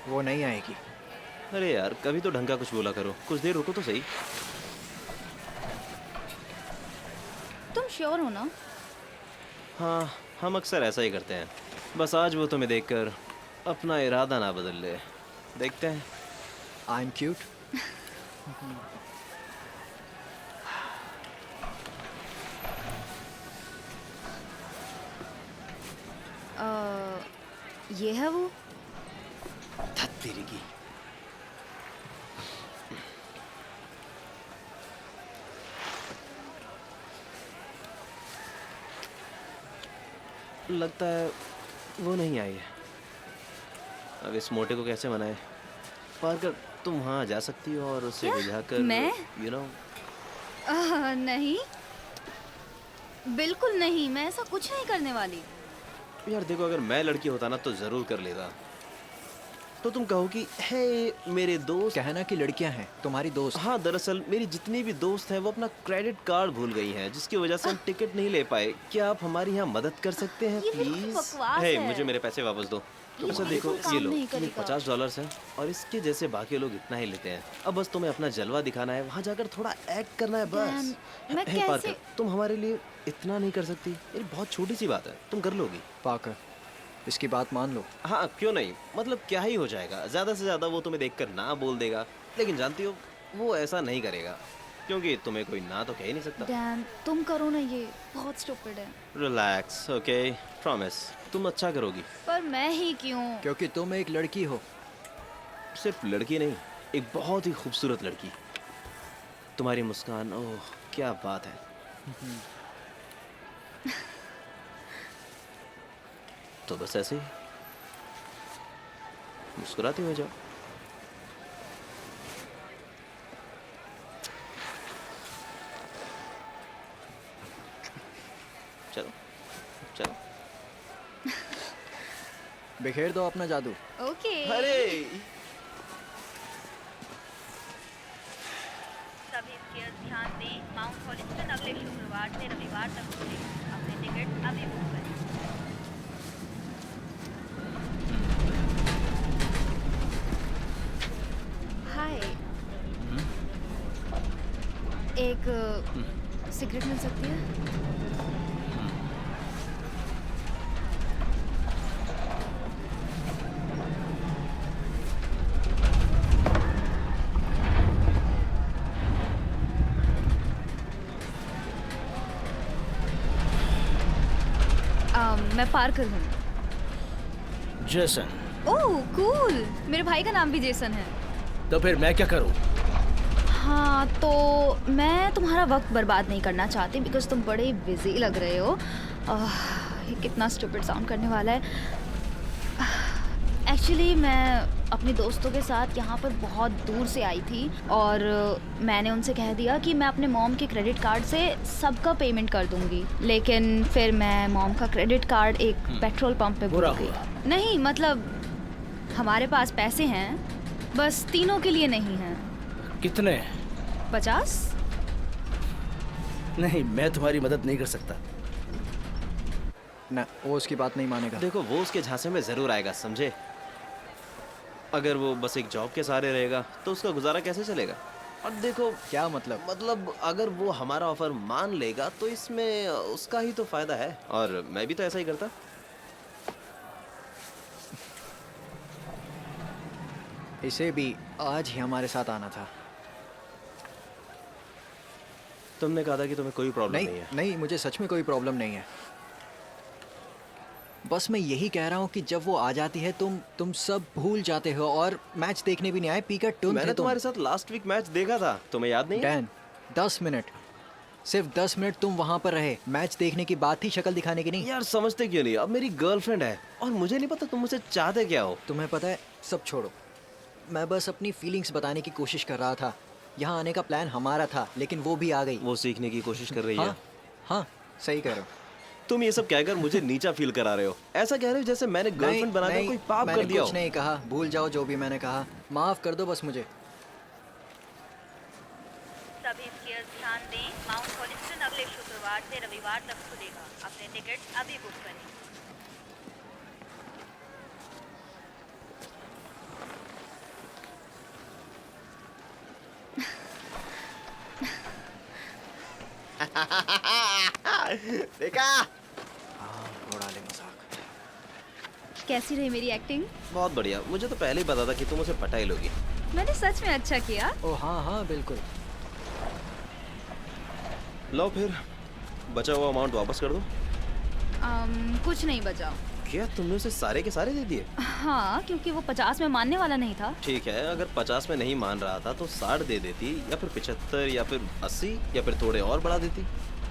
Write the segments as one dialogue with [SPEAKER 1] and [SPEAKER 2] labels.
[SPEAKER 1] वो नहीं आएगी।
[SPEAKER 2] अरे यार, कभी तो ढंग का कुछ बोला करो, कुछ देर रुको तो सही।
[SPEAKER 3] तुम श्योर हो ना?
[SPEAKER 2] हाँ, हम अक्सर ऐसा ही करते हैं। बस आज वो तुम्हें देखकर अपना इरादा ना बदल ले। देखते हैं।
[SPEAKER 1] I am cute.
[SPEAKER 3] ये है वो।
[SPEAKER 2] धत तेरी की। लगता है वो नहीं आई है। अब इस मोटे को कैसे मनाए? पार्कर, तुम वहाँ जा सकती हो और उसे
[SPEAKER 3] क्या?
[SPEAKER 2] बुझाकर,
[SPEAKER 3] मैं?
[SPEAKER 2] You know.
[SPEAKER 3] नहीं, बिल्कुल नहीं, मैं ऐसा कुछ नहीं करने वाली।
[SPEAKER 2] यार देखो, अगर मैं लड़की होता ना तो जरूर कर लेता। तो तुम कहो कि हे मेरे दोस्त।
[SPEAKER 1] कहना कि लड़कियां हैं तुम्हारी दोस्त।
[SPEAKER 2] हाँ, दरअसल मेरी जितनी भी दोस्त हैं वो अपना क्रेडिट कार्ड भूल गई हैं, जिसकी वजह से हम टिकट नहीं ले पाए। क्या आप हमारी यहाँ मदद कर सकते हैं
[SPEAKER 3] ये बिल्कुल
[SPEAKER 2] प्लीज?
[SPEAKER 3] बकवास
[SPEAKER 2] हे,
[SPEAKER 3] है।
[SPEAKER 2] मुझे मेरे पैसे वापस दो।
[SPEAKER 3] ये
[SPEAKER 2] अच्छा
[SPEAKER 3] बिल्कुल
[SPEAKER 2] देखो,
[SPEAKER 3] काम
[SPEAKER 2] ये लो,
[SPEAKER 3] नहीं
[SPEAKER 2] ये
[SPEAKER 3] करेगा।
[SPEAKER 2] $50 है और इसके जैसे बाकी लोग इतना ही लेते हैं। अब बस तुम्हें अपना जलवा दिखाना है, वहाँ जाकर थोड़ा एक्ट करना है बस।
[SPEAKER 3] डैन, मैं
[SPEAKER 2] हे
[SPEAKER 3] कैसे?
[SPEAKER 2] पार्कर, तुम हमारे लिए इतना नहीं कर सकती? ये बहुत छोटी सी बात है, तुम कर लोगी।
[SPEAKER 1] पाकर, इसकी बात मान लो।
[SPEAKER 2] हाँ, क्यों नहीं, मतलब क्या ही हो जाएगा, ज्यादा से ज्यादा वो तुम्हें देखकर ना बोल देगा। लेकिन जानती हो, वो ऐसा नहीं करेगा क्योंकि तुम्हें कोई ना तो कह ही नहीं सकता।
[SPEAKER 3] डैन, तुम करो ना, ये बहुत स्टूपिड है।
[SPEAKER 2] रिलैक्स, ओके, प्रॉमिस, तुम अच्छा करोगी।
[SPEAKER 3] पर मैं ही क्यों?
[SPEAKER 1] क्योंकि तुम एक लड़की हो।
[SPEAKER 2] सिर्फ लड़की नहीं, एक बहुत ही खूबसूरत लड़की। तुम्हारी मुस्कान, ओह क्या बात है। तो बस ऐसे ही मुस्कुराते हुए जाओ। चलो चलो।
[SPEAKER 1] बिखेर दो अपना जादू।
[SPEAKER 3] ओके।
[SPEAKER 2] अरे
[SPEAKER 4] सभी स्कीयर्स ध्यान दें, माउंट हॉलिस्टन अगले शुक्रवार से रविवार तक खुलेगा। अपने टिकट अभी बुक करें।
[SPEAKER 3] हाय। एक सिगरेट मिल सकती है? मैं पार्कर हूँ।
[SPEAKER 5] जेसन।
[SPEAKER 3] ओह कूल, मेरे भाई का नाम भी जेसन है।
[SPEAKER 5] तो फिर मैं क्या करूं?
[SPEAKER 3] हाँ, तो मैं तुम्हारा वक्त बर्बाद नहीं करना चाहती बिकॉज तुम बड़े बिजी लग रहे हो। ये कितना स्टूपिड साउंड करने वाला है। एक्चुअली मैं अपने दोस्तों के साथ यहाँ पर बहुत दूर से आई थी और मैंने उनसे कह दिया कि मैं अपने मॉम के क्रेडिट कार्ड से सबका पेमेंट कर दूंगी, लेकिन फिर मैं मॉम का क्रेडिट कार्ड एक पेट्रोल पंप पे भूल
[SPEAKER 5] बुरा
[SPEAKER 3] गई।
[SPEAKER 5] हुआ।
[SPEAKER 3] नहीं, मतलब हमारे पास पैसे हैं, बस तीनों के लिए नहीं हैं।
[SPEAKER 5] कितने?
[SPEAKER 3] 50?
[SPEAKER 5] नहीं, मैं तुम्हारी मदद नहीं कर सकता।
[SPEAKER 1] ना, वो उसकी बात नहीं मानेगा।
[SPEAKER 2] देखो, वो उसके झांसे में जरूर आएगा, समझे? अगर वो बस एक जॉब के सहारे रहेगा तो उसका गुजारा कैसे चलेगा? और देखो,
[SPEAKER 1] क्या मतलब?
[SPEAKER 2] मतलब अगर वो हमारा ऑफर मान लेगा तो इसमें उसका ही तो फायदा है, और मैं भी तो ऐसा ही करता।
[SPEAKER 1] इसे भी आज ही हमारे साथ आना था।
[SPEAKER 2] तुमने कहा था कि तुम्हें कोई प्रॉब्लम
[SPEAKER 1] नहीं
[SPEAKER 2] नहीं है।
[SPEAKER 1] नहीं, मुझे सच में कोई प्रॉब्लम नहीं है। बस मैं यही कह रहा हूँ कि जब वो आ जाती है तुम सब भूल जाते हो और मैच देखने भी नहीं आए। पीकर टून
[SPEAKER 2] मैंने
[SPEAKER 1] थे तुम।
[SPEAKER 2] तुम्हारे साथ लास्ट वीक मैच देखा था, तुम्हें याद नहीं है?
[SPEAKER 1] डैन, 10 मिनट, सिर्फ 10 मिनट तुम वहां पर रहे। मैच देखने की बात थी, शक्ल दिखाने की नहीं।
[SPEAKER 2] यार समझते क्यों नहीं? अब मेरी गर्लफ्रेंड है और मुझे नहीं पता तुम मुझसे चाहते क्या हो।
[SPEAKER 1] तुम्हें पता है, सब छोड़ो। मैं बस अपनी फीलिंग्स बताने की कोशिश कर रहा था। यहाँ आने का प्लान हमारा था, लेकिन वो भी आ गई।
[SPEAKER 2] वो सीखने की कोशिश कर रही
[SPEAKER 1] हाँ
[SPEAKER 2] है।
[SPEAKER 1] हाँ, सही कह रहे हो।
[SPEAKER 2] तुम ये सब कहकर मुझे नीचा फील करा रहे हो। ऐसा कह रहे हो जैसे मैंने गर्लफ्रेंड बनाकर कोई पाप
[SPEAKER 1] मैंने
[SPEAKER 2] कर दिया
[SPEAKER 1] कुछ
[SPEAKER 2] हो।
[SPEAKER 1] नहीं कहा। भूल जाओ जो भी मैंने कहा। माफ कर दो बस मुझे।
[SPEAKER 4] सभी स्कीयर्स ध्यान दें, माउंट हॉलिस्टन अगले शुक्रवार से रविवार तक खुलेगा। अपने टिकट अभी बुक करें।
[SPEAKER 2] देखा?
[SPEAKER 1] उड़ा ले मजाक।
[SPEAKER 3] कैसी रही मेरी एक्टिंग?
[SPEAKER 2] बहुत बढ़िया। मुझे तो पहले ही पता था कि तुम उसे पटा ही लोगी।
[SPEAKER 3] मैंने सच में अच्छा किया।
[SPEAKER 1] ओ हाँ हाँ बिल्कुल।
[SPEAKER 2] लो फिर बचा हुआ अमाउंट वापस कर दो।
[SPEAKER 3] कुछ नहीं बचा।
[SPEAKER 2] क्या तुमने उसे सारे के सारे दे दिए?
[SPEAKER 3] हाँ, क्योंकि वो 50 में मानने वाला नहीं था।
[SPEAKER 2] ठीक है, अगर 50 में नहीं मान रहा था तो 60 दे देती, या फिर 75, या फिर 80, या फिर थोड़े और बढ़ा देती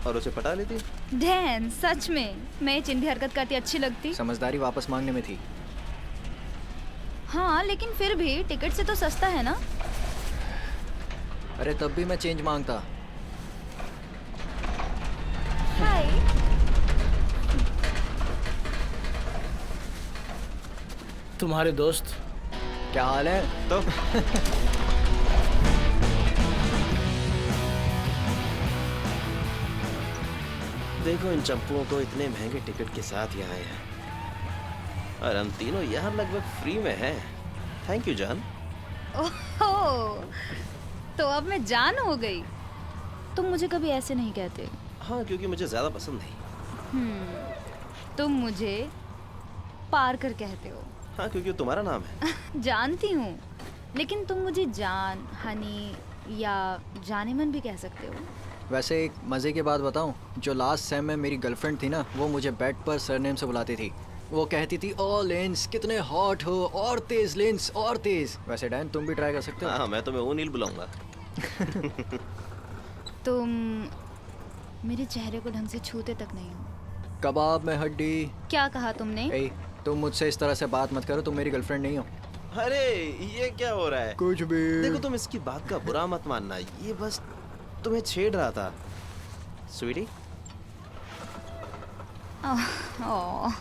[SPEAKER 2] और उसे पटा लेती।
[SPEAKER 3] डैन, सच में मैं ये चिंधी हरकत करती अच्छी लगती।
[SPEAKER 1] समझदारी वापस मांगने में थी।
[SPEAKER 3] हाँ, लेकिन फिर भी टिकट से तो सस्ता है ना।
[SPEAKER 1] अरे तब भी मैं चेंज मांगता।
[SPEAKER 3] हाय।
[SPEAKER 5] तुम्हारे दोस्त
[SPEAKER 1] क्या हाल है?
[SPEAKER 2] तो देखो इन चंपुओं को इतने महंगे टिकट के साथ यहाँ आए हैं और हम तीनों यहाँ लगभग फ्री में हैं। थैंक यू जान।
[SPEAKER 3] ओह, तो अब मैं जान हो गई। तुम मुझे कभी ऐसे नहीं कहते।
[SPEAKER 2] हाँ, क्योंकि मुझे ज़्यादा पसंद नहीं।
[SPEAKER 3] तुम मुझे पार्कर कहते हो।
[SPEAKER 2] हाँ, क्योंकि तुम्हारा नाम है।
[SPEAKER 3] जानती हूँ, लेकिन तुम मुझे जान, हनी या जाने मन भी कह सकते हो।
[SPEAKER 1] वैसे एक मज़े की बात बताऊं, जो लास्ट सेम में मेरी गर्लफ्रेंड थी ना, वो मुझे बेड पर सरनेम से बुलाती थी। वो कहती थी ओ लेंस कितने हॉट हो, और तेज लेंस और तेज। वैसे डैन तुम भी ट्राई कर सकते हो।
[SPEAKER 2] हाँ, मैं तुम्हें ओनील बुलाऊंगा।
[SPEAKER 3] तुम मेरे चेहरे को ढंग से छूते तक नहीं हो।
[SPEAKER 1] कबाब में हड्डी।
[SPEAKER 3] क्या कहा तुमने?
[SPEAKER 1] ए, तुम मुझसे इस तरह से बात मत करो, तुम मेरी गर्लफ्रेंड नहीं हो।
[SPEAKER 2] अरे ये क्या हो रहा है?
[SPEAKER 1] कुछ भी।
[SPEAKER 2] देखो तुम इसकी बात का बुरा मत मानना, ये बस तुम्हें छेड़ रहा था स्वीटी।
[SPEAKER 3] ओह,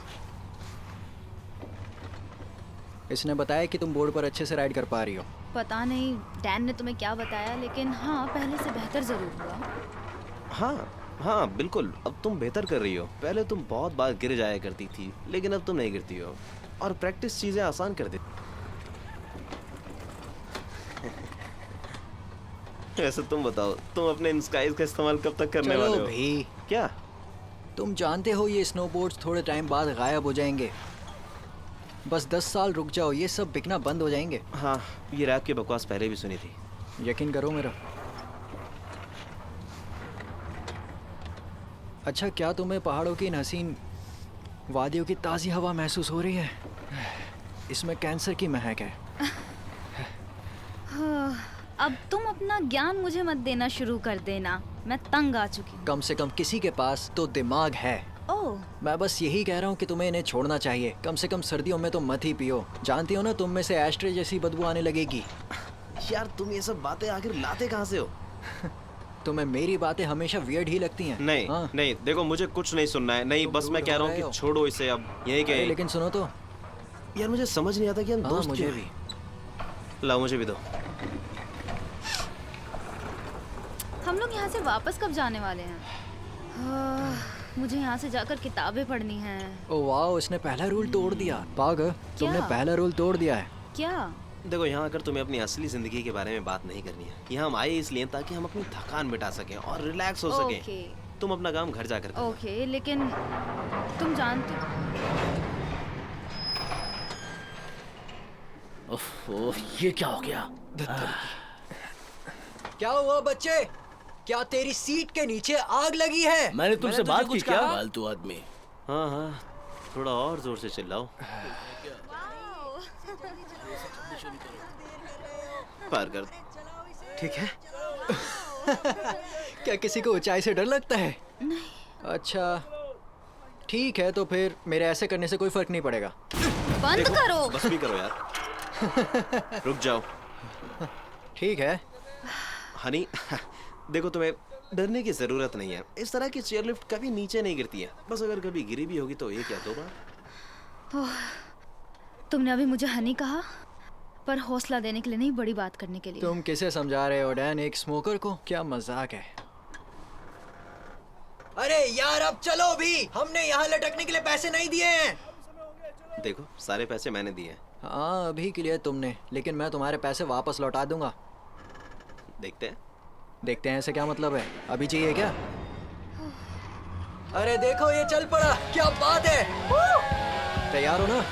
[SPEAKER 1] इसने बताया कि तुम बोर्ड पर अच्छे से राइड कर पा रही हो।
[SPEAKER 3] पता नहीं डैन ने तुम्हें क्या बताया, लेकिन हाँ, पहले से बेहतर जरूर हुआ।
[SPEAKER 2] हाँ हाँ बिल्कुल, अब तुम बेहतर कर रही हो। पहले तुम बहुत बार गिर जाया करती थी, लेकिन अब तुम नहीं गिरती हो और प्रैक्टिस चीजें आसान कर देती। ऐसे तुम बताओ, तुम अपने इन स्काइज का इस्तेमाल कब तक करने वाले
[SPEAKER 1] चलो
[SPEAKER 2] हो?
[SPEAKER 1] भी,
[SPEAKER 2] क्या?
[SPEAKER 1] तुम जानते हो ये स्नोबोर्ड्स थोड़े टाइम बाद गायब हो जाएंगे। बस 10 साल रुक जाओ, ये सब बिकना बंद हो जाएंगे।
[SPEAKER 2] हाँ, ये रैप की बकवास पहले भी सुनी थी।
[SPEAKER 1] यकीन करो मेरा। अच्छा, क्या तुम्हें पहाड़ों की इन हसीन वादियों की ताज़ी हवा महसूस हो रही है? इसमें कैंसर की महक है।
[SPEAKER 3] अब तुम अपना ज्ञान मुझे मत देना शुरू कर देना, मैं तंग आ चुकी हूँ।
[SPEAKER 1] कम से कम किसी के पास तो दिमाग है।
[SPEAKER 3] ओह,
[SPEAKER 1] मैं बस यही कह रहा हूँ कि तुम्हें इन्हें छोड़ना चाहिए। कम से कम सर्दियों में तो मत ही पियो। जानती हो ना, तुम में से एस्ट्रे जैसी बदबू आने लगेगी।
[SPEAKER 2] यार तुम ये सब बातें आखिर लाते कहाँ से हो?
[SPEAKER 1] तुम्हें मेरी बातें हमेशा वियर्ड ही लगती हैं।
[SPEAKER 2] नहीं
[SPEAKER 1] हाँ।
[SPEAKER 2] नहीं, देखो मुझे कुछ नहीं सुनना है। नहीं,
[SPEAKER 1] तुम
[SPEAKER 2] बस मैं
[SPEAKER 1] रूड
[SPEAKER 2] कह
[SPEAKER 1] हो
[SPEAKER 2] रहा हूँ
[SPEAKER 1] रहे
[SPEAKER 2] कि
[SPEAKER 1] हो।
[SPEAKER 2] छोड़ो इसे अब। यही
[SPEAKER 1] अरे
[SPEAKER 2] कहीं
[SPEAKER 1] लेकिन सुनो तो।
[SPEAKER 2] यार मुझे समझ नहीं आता कि हम
[SPEAKER 1] हाँ,
[SPEAKER 2] दोस्त
[SPEAKER 1] मुझे
[SPEAKER 2] क्यों
[SPEAKER 1] भी।
[SPEAKER 2] हैं। लाओ मुझे भी दो।
[SPEAKER 3] हम लोग यहाँ से वापस कब जाने वाले हैं? मुझे यहाँ से जाकर किताबें पढ़नी हैं।
[SPEAKER 1] ओ वाह, इसने पहला रूल तोड़ दिया। पाग, तुमने
[SPEAKER 3] क्या?
[SPEAKER 1] पहला रूल तोड़ दिया है।
[SPEAKER 3] क्या?
[SPEAKER 2] देखो यहाँ आकर तुम्हें अपनी असली जिंदगी के बारे में बात नहीं करनी है। यहाँ हम आए इसलिए ताकि हम अपनी थकान मिटा सकें और रिलैक्स हो सकें।
[SPEAKER 3] ओके
[SPEAKER 2] तुम अपना काम घर जाकर करना।
[SPEAKER 3] ओके, लेकिन तुम जानते
[SPEAKER 5] ओह, ये क्या हो गया?
[SPEAKER 1] क्या हुआ बच्चे? क्या तेरी सीट के नीचे आग लगी है?
[SPEAKER 5] मैंने तुमसे
[SPEAKER 2] तुझे
[SPEAKER 5] बात की
[SPEAKER 2] कुछ
[SPEAKER 5] क्या?
[SPEAKER 2] कहा?
[SPEAKER 5] फालतू आदमी।
[SPEAKER 2] हाँ हाँ, थोड़ा और जोर से चिल्लाओ। पार कर। ठीक है।
[SPEAKER 1] क्या किसी को ऊंचाई से डर लगता है? अच्छा ठीक है, तो फिर मेरे ऐसे करने से कोई फर्क नहीं पड़ेगा।
[SPEAKER 3] बंद
[SPEAKER 2] देखो,
[SPEAKER 3] करो।
[SPEAKER 2] बस भी करो यार। रुक जाओ।
[SPEAKER 1] ठीक है।
[SPEAKER 2] हनी, देखो तुम्हें डरने की जरूरत नहीं है। इस तरह की चेयरलिफ्ट कभी नीचे नहीं गिरती है। बस अगर कभी गिरी भी होगी तो ये क्या, 2 बार।
[SPEAKER 3] तुमने अभी मुझे हनी कहा, पर हौसला देने के लिए नहीं, बड़ी बात करने के लिए।
[SPEAKER 1] तुम किसे समझा रहे हो डैन? एक स्मोकर को? क्या मजाक है। अरे यार अब चलो भी, हमने यहाँ लटकने के लिए पैसे नहीं दिए हैं।
[SPEAKER 2] देखो सारे पैसे मैंने दिए हैं।
[SPEAKER 1] हाँ अभी के लिए तुमने, लेकिन मैं तुम्हारे पैसे वापस लौटा दूंगा।
[SPEAKER 2] देखते हैं।
[SPEAKER 1] देखते हैं ऐसे क्या मतलब है? अभी चाहिए क्या? अरे देखो ये चल पड़ा, क्या बात है। तैयार हो ना?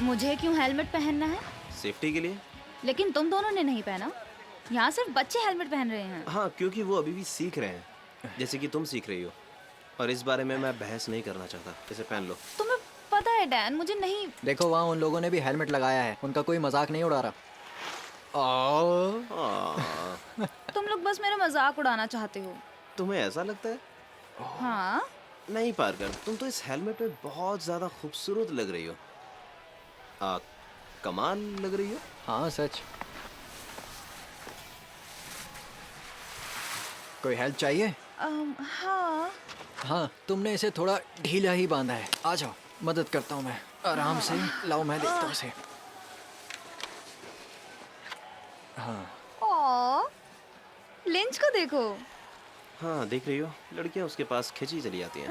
[SPEAKER 3] मुझे क्यों हेलमेट पहनना है?
[SPEAKER 2] सेफ्टी के लिए।
[SPEAKER 3] लेकिन तुम दोनों ने नहीं पहना। यहाँ सिर्फ बच्चे हेलमेट पहन रहे हैं।
[SPEAKER 2] हाँ, क्योंकि वो अभी भी सीख रहे हैं, जैसे कि तुम सीख रही हो, और इस बारे में मैं बहस नहीं करना चाहता। इसे पहन लो।
[SPEAKER 3] तुम्हें पता है डैन, मुझे नहीं।
[SPEAKER 1] देखो वहाँ उन लोगों ने भी हेलमेट लगाया है, उनका कोई मजाक नहीं उड़ा रहा। ओ,
[SPEAKER 2] हाँ,
[SPEAKER 3] तुम लोग बस मेरा मजाक उड़ाना चाहते हो।
[SPEAKER 2] तुम्हें ऐसा लगता है?
[SPEAKER 3] हाँ,
[SPEAKER 2] नहीं पार्कर, तुम तो इस हेलमेट में बहुत ज्यादा खूबसूरत लग रही हो। कमाल लग रही हो।
[SPEAKER 1] हाँ सच। कोई हेल्प चाहिए?
[SPEAKER 3] हाँ।
[SPEAKER 1] हाँ, तुमने इसे थोड़ा ढीला ही बांधा है। आ जाओ, मदद करता हूँ मैं। आराम से लाओ, मैं देखता हूँ इसे। हाँ,
[SPEAKER 3] लिंच को देखो।
[SPEAKER 2] हाँ, देख रही हो, लड़कियां उसके पास खिंची चली जाती हैं।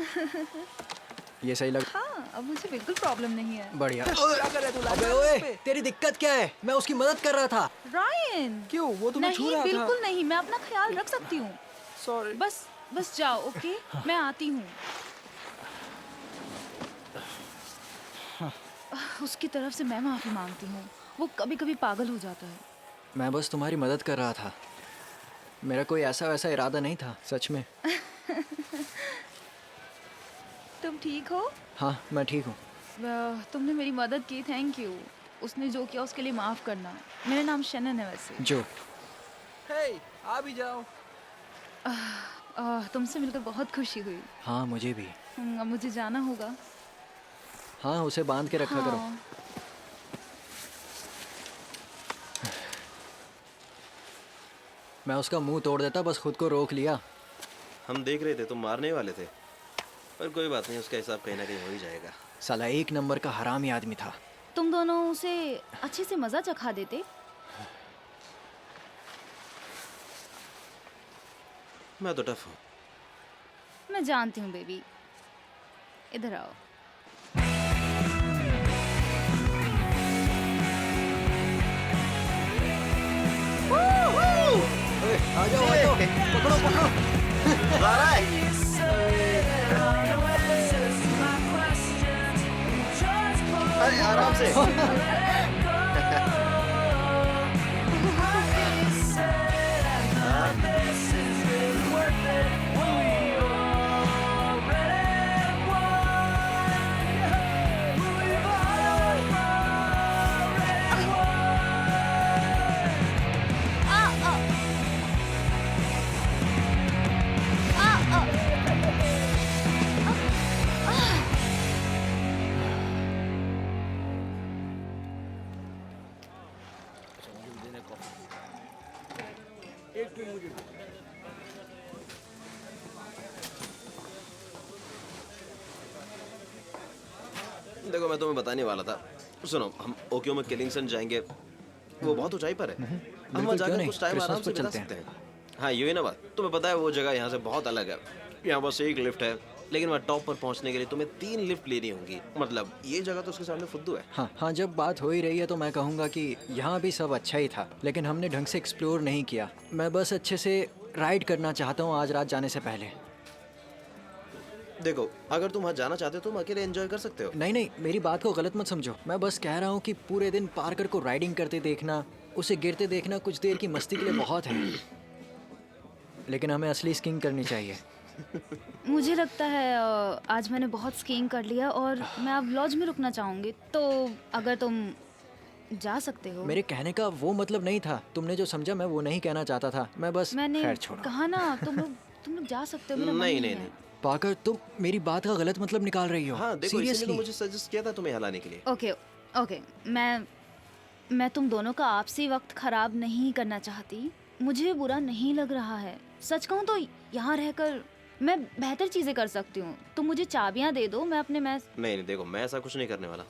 [SPEAKER 1] ये सही लग।
[SPEAKER 3] हाँ, अब मुझे बिल्कुल प्रॉब्लम नहीं है।
[SPEAKER 1] बढ़िया। अबे ओए, तेरी दिक्कत क्या है? मैं उसकी मदद कर रहा था।
[SPEAKER 3] रायन,
[SPEAKER 6] क्यों? वो तुम्हें छू
[SPEAKER 3] नहीं
[SPEAKER 6] रहा था।
[SPEAKER 3] बिल्कुल नहीं, मैं अपना ख्याल रख सकती हूँ।
[SPEAKER 6] सॉरी।
[SPEAKER 3] बस जाओ, ओके? मैं आती हूँ। उसकी तरफ से मैं माफी मांगती हूँ। वो कभी कभी पागल हो जाता है।
[SPEAKER 1] मैं बस तुम्हारी मदद कर रहा था। मेरा कोई ऐसा वैसा इरादा नहीं था, सच में।
[SPEAKER 3] तुम ठीक हो?
[SPEAKER 1] हाँ, मैं ठीक हूँ।
[SPEAKER 3] तुमने मेरी मदद की, थैंक यू। उसने जो किया उसके लिए माफ करना। मेरा नाम शनन है वैसे।
[SPEAKER 1] जो
[SPEAKER 6] हे, आ भी जाओ।
[SPEAKER 3] तुमसे मिलकर बहुत खुशी हुई।
[SPEAKER 1] हाँ, मुझे भी।
[SPEAKER 3] अब मुझे जाना होगा।
[SPEAKER 1] हाँ, उसे बांध के रखा करो।
[SPEAKER 3] हाँ।
[SPEAKER 1] मैं उसका मुंह तोड़ देता, बस खुद को रोक लिया।
[SPEAKER 2] हम देख रहे थे, तुम मारने वाले थे, पर कोई बात नहीं, उसका हिसाब कहीं ना कहीं हो ही जाएगा।
[SPEAKER 1] साला एक नंबर का हरामी आदमी था।
[SPEAKER 3] तुम दोनों उसे अच्छे से मजा चखा देते।
[SPEAKER 2] मैं तो टफ हूँ।
[SPEAKER 3] मैं जानती हूँ बेबी। इधर आओ।
[SPEAKER 1] आ जाओ, पकड़ो पकड़ो।
[SPEAKER 2] अरे आराम से। देखो, मैं तुम्हें बताने वाला था। सुनो, हम ओकियो में किलिंगसन जाएंगे, वो बहुत ऊंचाई पर है। हम वहाँ
[SPEAKER 1] बिल्कुल, क्यों
[SPEAKER 2] जाकर
[SPEAKER 1] नहीं?
[SPEAKER 2] कुछ टाइम आराम
[SPEAKER 1] क्रिसमस
[SPEAKER 2] से
[SPEAKER 1] पर
[SPEAKER 2] बिता
[SPEAKER 1] चलते
[SPEAKER 2] सकते हैं। हाँ, यही ना बात। तुम्हें पता है वो जगह यहाँ से बहुत अलग है। यहाँ बस एक लिफ्ट है, लेकिन वहाँ टॉप पर पहुँचने के लिए तुम्हें 3 लिफ्ट लेनी होंगी। मतलब ये जगह तो उसके सामने फुद्दू है।
[SPEAKER 1] हाँ हाँ, जब बात हो ही रही है तो मैं कहूँगा कि यहाँ भी सब अच्छा ही था, लेकिन हमने ढंग से एक्सप्लोर नहीं किया। मैं बस अच्छे से राइड करना चाहता हूँ आज रात जाने से पहले।
[SPEAKER 2] देखो, अगर तुम वहाँ जाना चाहते हो तुम अकेले एंजॉय कर सकते हो।
[SPEAKER 1] नहीं नहीं, मेरी बात को गलत मत समझो। मैं बस कह रहा हूँ कि पूरे दिन पार्कर को राइडिंग करते देखना, उसे गिरते देखना कुछ देर की मस्ती के लिए बहुत है, लेकिन हमें असली स्कीइंग करनी चाहिए।
[SPEAKER 3] मुझे लगता है आज मैंने बहुत स्कीइंग कर लिया और मैं अब लॉज में रुकना चाहूँगी। तो अगर तुम जा सकते हो।
[SPEAKER 1] मेरे कहने का वो मतलब नहीं था, तुमने जो समझा मैं वो नहीं कहना चाहता था। मैं बस
[SPEAKER 3] मैंने
[SPEAKER 1] खैर छोड़ो।
[SPEAKER 3] कहा ना, तुम लोग जा सकते हो। मेरा मन
[SPEAKER 2] नहीं
[SPEAKER 3] है।
[SPEAKER 2] नहीं नहीं।
[SPEAKER 1] पार्कर, तुम मेरी बात का गलत मतलब निकाल रही हो।
[SPEAKER 2] हाँ देखो, इसीलिए तो
[SPEAKER 1] सीरियसली।
[SPEAKER 2] मुझे सजेस्ट किया था तुम्हें हलाने के लिए।
[SPEAKER 3] ओके ओके, मैं तुम दोनों का आपसी वक्त खराब नहीं करना चाहती। मुझे बुरा नहीं लग रहा है। सच कहूँ तो यहाँ रहकर मैं बेहतर चीजें कर सकती हूँ। तुम मुझे चाबियाँ दे दो, मैं अपने मैस।
[SPEAKER 2] नहीं नहीं, देखो मैं ऐसा कुछ नहीं करने वाला।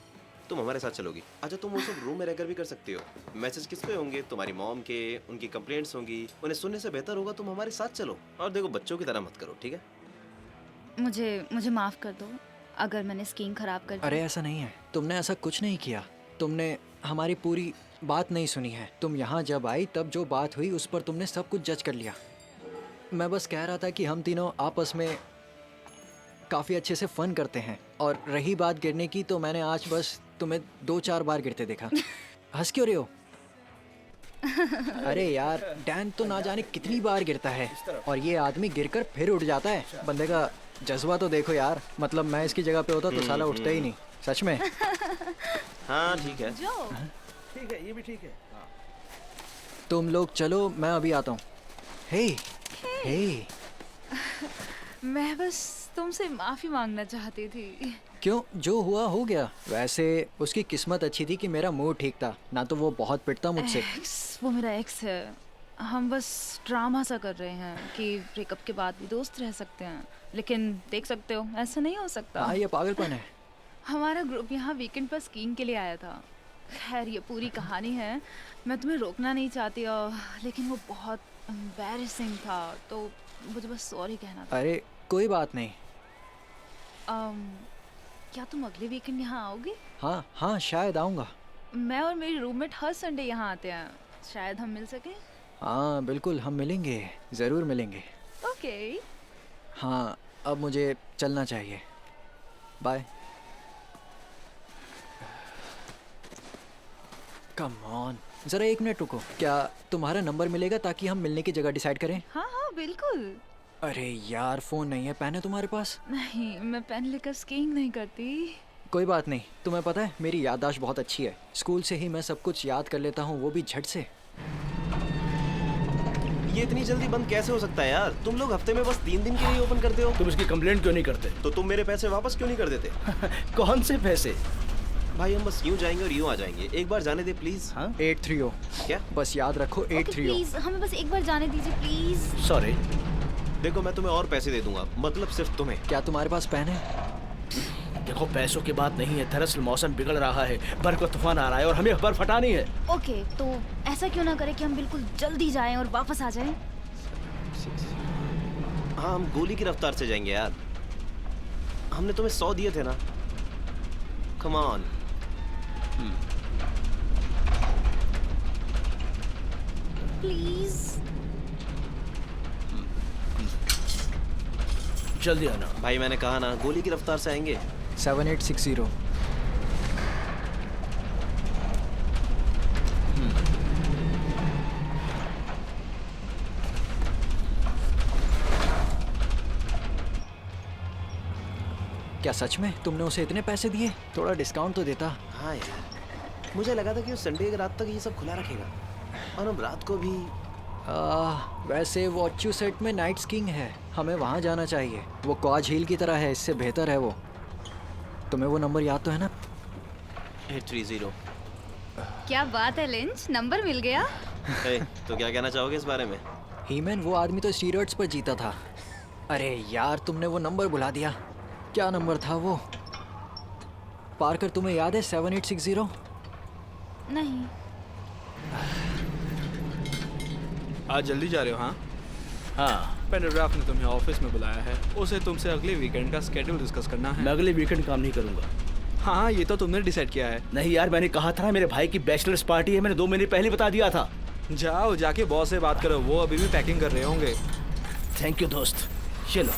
[SPEAKER 2] तुम हमारे साथ चलोगी। अच्छा, तुम वो सब रूम में रहकर भी कर सकती हो। मैसेज किस पे होंगे? तुम्हारी मॉम के, उनकी कंप्लेंट्स होंगी। उन्हें सुनने से बेहतर होगा तुम हमारे साथ चलो। और देखो, बच्चों की तरह मत करो, ठीक है?
[SPEAKER 3] मुझे माफ कर दो अगर मैंने स्कीइंग खराब कर दी।
[SPEAKER 1] अरे ऐसा नहीं है, तुमने ऐसा कुछ नहीं किया। तुमने हमारी पूरी बात नहीं सुनी है। तुम यहाँ जब आई तब जो बात हुई उस पर तुमने सब कुछ जज कर लिया। मैं बस कह रहा था कि हम तीनों आपस में काफ़ी अच्छे से फ़न करते हैं। और रही बात गिरने की, तो मैंने आज बस तुम्हें 2-4 बार गिरते देखा। हंस क्यों रहे हो? अरे यार, डैन तो ना जाने कितनी बार गिरता है और ये आदमी गिरकर फिर उठ जाता है। बंदे का जज्बा तो देखो यार। मतलब मैं इसकी जगह पे होता तो साला उठता ही नहीं। सच में।
[SPEAKER 2] हाँ ठीक है।
[SPEAKER 3] जो
[SPEAKER 5] ठीक है, ये भी ठीक है।
[SPEAKER 1] तुम लोग चलो, मैं अभी आता हूँ। हे हे,
[SPEAKER 7] मैं बस तुमसे माफी मांगना चाहती थी।
[SPEAKER 1] क्यों? जो हुआ हो गया। वैसे उसकी किस्मत अच्छी थी कि मेरा मूड ठीक था, ना तो वो बहुत पिटता मुझसे।
[SPEAKER 7] वो मेरा एक्स है। हम बस ड्रामा सा कर रहे हैं कि ब्रेकअप के बाद भी दोस्त रह सकते हैं, लेकिन देख सकते हो ऐसा नहीं हो सकता।
[SPEAKER 1] हाँ, ये पागलपन है।
[SPEAKER 7] हमारा ग्रुप यहाँ वीकेंड पर स्कीइंग के लिए आया था। खैर ये पूरी कहानी है, मैं तुम्हें रोकना नहीं चाहती लेकिन वो बहुत एम्बैरेसिंग था, तो मुझे बस सॉरी कहना था।
[SPEAKER 1] अरे कोई बात नहीं।
[SPEAKER 7] क्या तुम अगले वीकेंड यहाँ आओगे?
[SPEAKER 1] हाँ हाँ, शायद आऊँगा।
[SPEAKER 7] मैं और मेरी रूममेट हर संडे यहाँ आते हैं, शायद हम मिल सकें।
[SPEAKER 1] हाँ बिल्कुल, हम मिलेंगे, ज़रूर मिलेंगे।
[SPEAKER 7] ओके।
[SPEAKER 1] हाँ, अब मुझे चलना चाहिए। बाय। कम ऑन, ज़रा 1 मिनट रुको। क्या तुम्हारा नंबर मिलेगा ताकि हम मिलने की जगह डिसाइड करें?
[SPEAKER 7] हाँ हाँ बिल्कुल।
[SPEAKER 1] अरे यार, फ़ोन नहीं है, पेन है तुम्हारे पास?
[SPEAKER 7] नहीं, मैं पेन लेकर स्कीइंग नहीं करती।
[SPEAKER 1] कोई बात नहीं। तुम्हें पता है मेरी याददाश्त बहुत अच्छी है। स्कूल से ही मैं सब कुछ याद कर लेता हूँ, वो भी झट से।
[SPEAKER 2] ये इतनी जल्दी बंद कैसे हो सकता है यार? तुम लोग हफ्ते में बस 3 दिन के लिए ओपन करते हो।
[SPEAKER 5] तुम इसकी कंप्लेंट क्यों नहीं करते?
[SPEAKER 2] तो तुम मेरे पैसे वापस क्यों नहीं कर देते?
[SPEAKER 5] कौन से पैसे?
[SPEAKER 2] भाई हम बस यूं जाएंगे और यूं आ जाएंगे, एक बार जाने दे प्लीज।
[SPEAKER 5] हाँ
[SPEAKER 1] 830।
[SPEAKER 2] क्या?
[SPEAKER 1] बस याद रखो, 830।
[SPEAKER 3] प्लीज हमें बस एक बार जाने दीजिए प्लीज।
[SPEAKER 5] सॉरी।
[SPEAKER 2] देखो मैं तुम्हें और पैसे दे दूंगा, मतलब सिर्फ तुम्हें।
[SPEAKER 1] क्या तुम्हारे पास पेन है?
[SPEAKER 5] देखो पैसों की बात नहीं है, दरअसल मौसम बिगड़ रहा है, बर्फ का तूफान आ रहा है और हमें बर्फ हटानी है।
[SPEAKER 3] ओके, तो ऐसा क्यों ना करें कि हम बिल्कुल जल्दी जाएं और वापस आ जाएं?
[SPEAKER 2] हाँ हम गोली की रफ्तार से जाएंगे यार। हमने तुम्हें 100 दिए थे ना। Come on.
[SPEAKER 3] प्लीज।
[SPEAKER 5] जल्दी आना।
[SPEAKER 2] भाई मैंने कहा ना, गोली की रफ्तार से आएंगे।
[SPEAKER 1] 7860। क्या सच में तुमने उसे इतने पैसे दिए? थोड़ा डिस्काउंट तो देता।
[SPEAKER 2] हाँ यार, मुझे लगा था कि वो संडे की रात तक ये सब खुला रखेगा और हम रात को भी।
[SPEAKER 1] वैसे वॉच्यूसेट में नाइट स्कीइंग है, हमें वहाँ जाना चाहिए। वो क्वाज हिल की तरह है, इससे बेहतर है वो। तुम्हें वो नंबर याद तो है ना?
[SPEAKER 2] 830।
[SPEAKER 3] क्या बात है लिंच, नंबर मिल गया।
[SPEAKER 2] तो क्या कहना चाहोगे इस बारे में?
[SPEAKER 1] हीमैन, वो आदमी तो स्टीरॉइड्स पर जीता था। अरे यार, तुमने वो नंबर बुला दिया। क्या नंबर था वो? पार्कर, तुम्हें याद है 7860?
[SPEAKER 3] नहीं।
[SPEAKER 6] आज जल्दी जा रहे हो? हाँ,
[SPEAKER 5] हाँ
[SPEAKER 6] पेंडोग्राफ ने तुम्हें ऑफिस में बुलाया है। उसे तुमसे अगले वीकेंड का स्केड्यूल डिस्कस करना
[SPEAKER 5] मैं
[SPEAKER 6] है।
[SPEAKER 5] अगले वीकेंड काम नहीं करूंगा।
[SPEAKER 6] हाँ, ये तो तुमने डिसाइड किया है।
[SPEAKER 5] नहीं यार, मैंने कहा था ना मेरे भाई की बैचलर्स पार्टी है, मैंने 2 महीने पहले बता दिया था।
[SPEAKER 6] जाओ, जाके बॉस से बात करो, वो अभी भी पैकिंग कर रहे होंगे।
[SPEAKER 5] थैंक यू दोस्त। चलो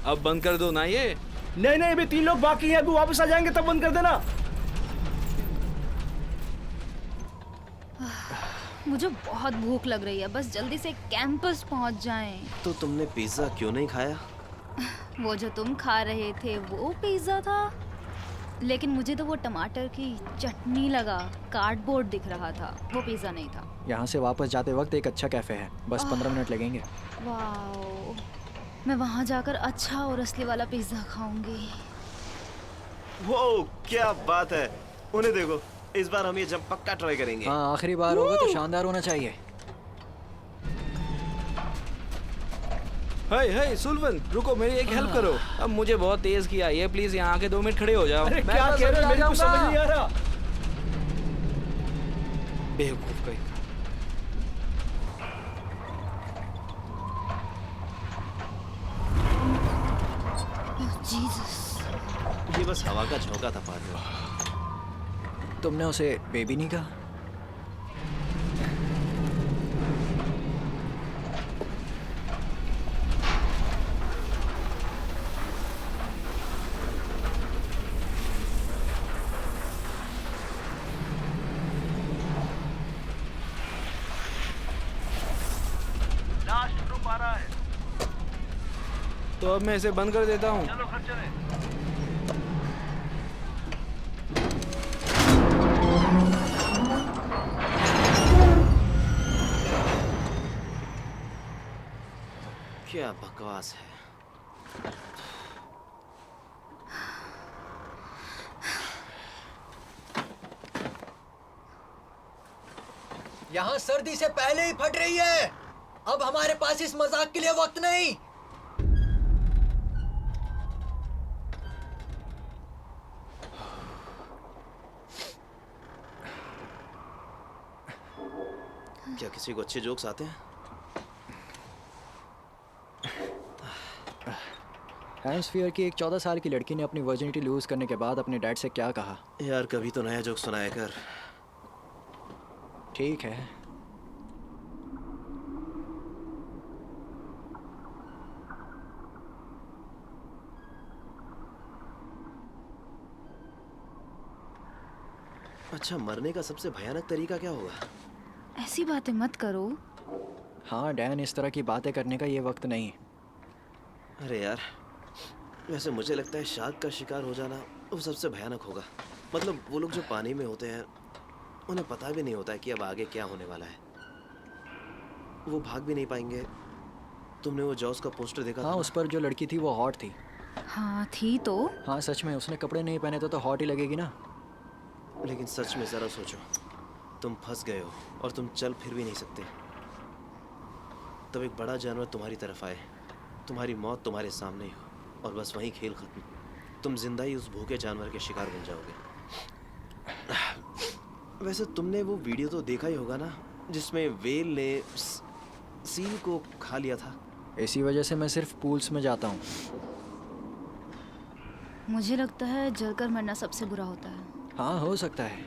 [SPEAKER 6] अब बंद कर दो ना ये।
[SPEAKER 5] नहीं नहीं, अभी 3 लोग बाकी हैं, अभी वापस आ जाएंगे तब बंद कर देना।
[SPEAKER 3] मुझे बहुत भूख लग रही है, बस जल्दी से कैंपस पहुंच जाएं।
[SPEAKER 2] तो तुमने पिज्जा क्यों नहीं खाया?
[SPEAKER 3] वो जो तुम खा रहे थे वो पिज्जा था, लेकिन मुझे तो वो टमाटर की चटनी लगा। कार्डबोर्ड दिख रहा था, वो पिज्जा नहीं था।
[SPEAKER 1] यहाँ से वापस जाते वक्त एक अच्छा कैफ़े है, बस 15 मिनट लगेंगे।
[SPEAKER 3] वाओ, मैं वहाँ जाकर अच्छा और असली वाला पिज्जा खाऊंगी।
[SPEAKER 2] वो क्या बात है, उन्हें देखो, इस बार हम ये जंप पक्का ट्राई करेंगे।
[SPEAKER 1] हाँ, आखिरी बार होगा तो शानदार होना चाहिए।
[SPEAKER 6] हे हे सुल्वन, रुको, मेरी एक हेल्प करो। अब मुझे बहुत तेज किया ये, प्लीज यहाँ आके 2 मिनट खड़े हो जाओ।
[SPEAKER 5] अरे
[SPEAKER 6] मैं
[SPEAKER 5] क्या
[SPEAKER 6] बस
[SPEAKER 5] कह रहे
[SPEAKER 6] अभी
[SPEAKER 5] हो,
[SPEAKER 6] आ
[SPEAKER 5] मेरे को
[SPEAKER 6] जाऊंगा।
[SPEAKER 5] समझ नहीं आ रहा।
[SPEAKER 6] बेवकूफ कहीं का।
[SPEAKER 3] जीसस।
[SPEAKER 2] ये बस हवा का झोंका था पार्टनर।
[SPEAKER 1] तुमने उसे बेबी नहीं कहा?
[SPEAKER 6] तो अब मैं इसे बंद कर देता हूँ।
[SPEAKER 2] क्या बकवास है।
[SPEAKER 1] यहाँ सर्दी से पहले ही फट रही है। अब हमारे पास इस मजाक के लिए वक्त नहीं।
[SPEAKER 2] क्या किसी को अच्छे जोक्स आते हैं?
[SPEAKER 1] हेम्सफियर की एक 14 साल की लड़की ने अपनी वर्जिनिटी लूज करने के बाद अपने डैड से क्या कहा?
[SPEAKER 2] यार कभी तो नया जोक सुनाया कर।
[SPEAKER 1] ठीक है।
[SPEAKER 2] अच्छा, मरने का सबसे भयानक तरीका क्या होगा?
[SPEAKER 7] ऐसी बातें मत करो।
[SPEAKER 1] हाँ डैन, इस तरह की बातें करने का ये वक्त नहीं।
[SPEAKER 2] अरे यार, वैसे मुझे लगता है शार्क का शिकार हो जाना वो सबसे भयानक होगा। मतलब वो लोग जो पानी में होते हैं उन्हें पता भी नहीं होता है कि अब आगे क्या होने वाला है। वो भाग भी नहीं पाएंगे। तुमने वो जॉस का पोस्टर देखा था
[SPEAKER 1] हाँ,
[SPEAKER 2] ना?
[SPEAKER 1] उस पर जो लड़की थी वो हॉट थी।
[SPEAKER 7] हाँ थी तो।
[SPEAKER 1] हाँ सच में, उसने कपड़े नहीं पहने तो हॉट ही लगेगी ना।
[SPEAKER 2] लेकिन सच में ज़रा सोचो, तुम फंस गए हो और तुम चल फिर भी नहीं सकते। तब एक बड़ा जानवर तुम्हारी तरफ आए, तुम्हारी मौत तुम्हारे सामने ही हो और बस वहीं खेल खत्म। तुम जिंदा ही उस भूखे जानवर के शिकार बन जाओगे। वैसे तुमने वो वीडियो तो देखा ही होगा ना, जिसमें वेल ने सील को खा लिया था।
[SPEAKER 1] इसी वजह से मैं सिर्फ पूल्स में जाता हूँ।
[SPEAKER 3] मुझे लगता है जलकर मरना सबसे बुरा होता है।
[SPEAKER 1] हाँ हो सकता है,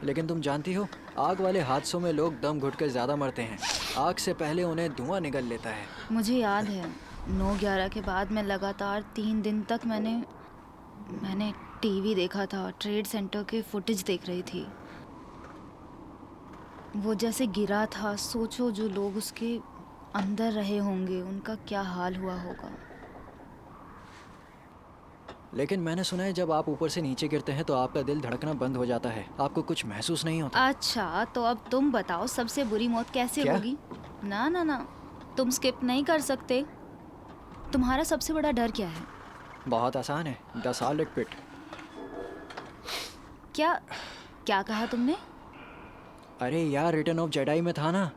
[SPEAKER 1] लेकिन तुम जानती हो आग वाले हादसों में लोग दम घुटकर ज़्यादा मरते हैं। आग से पहले उन्हें धुआं निगल लेता है।
[SPEAKER 3] मुझे याद है 9/11 के बाद मैं लगातार 3 दिन तक मैंने टीवी देखा था। ट्रेड सेंटर के फुटेज देख रही थी। वो जैसे गिरा था। सोचो जो लोग उसके अंदर रहे होंगे उनका क्या हाल हुआ होगा।
[SPEAKER 1] लेकिन मैंने सुना है जब आप ऊपर से नीचे गिरते हैं तो आपका दिल धड़कना बंद हो जाता है। आपको कुछ महसूस नहीं होता?
[SPEAKER 3] अच्छा तो अब तुम बताओ सबसे बुरी मौत कैसे
[SPEAKER 1] क्या?
[SPEAKER 3] होगी? ना ना ना, तुम स्किप नहीं कर सकते। तुम्हारा सबसे बड़ा डर क्या है?
[SPEAKER 1] बहुत आसान है, द सॉलिड पिट।
[SPEAKER 3] क्या कहा तुमने?
[SPEAKER 1] अरे यार, रिटर्न ऑफ जेडाई में था ना।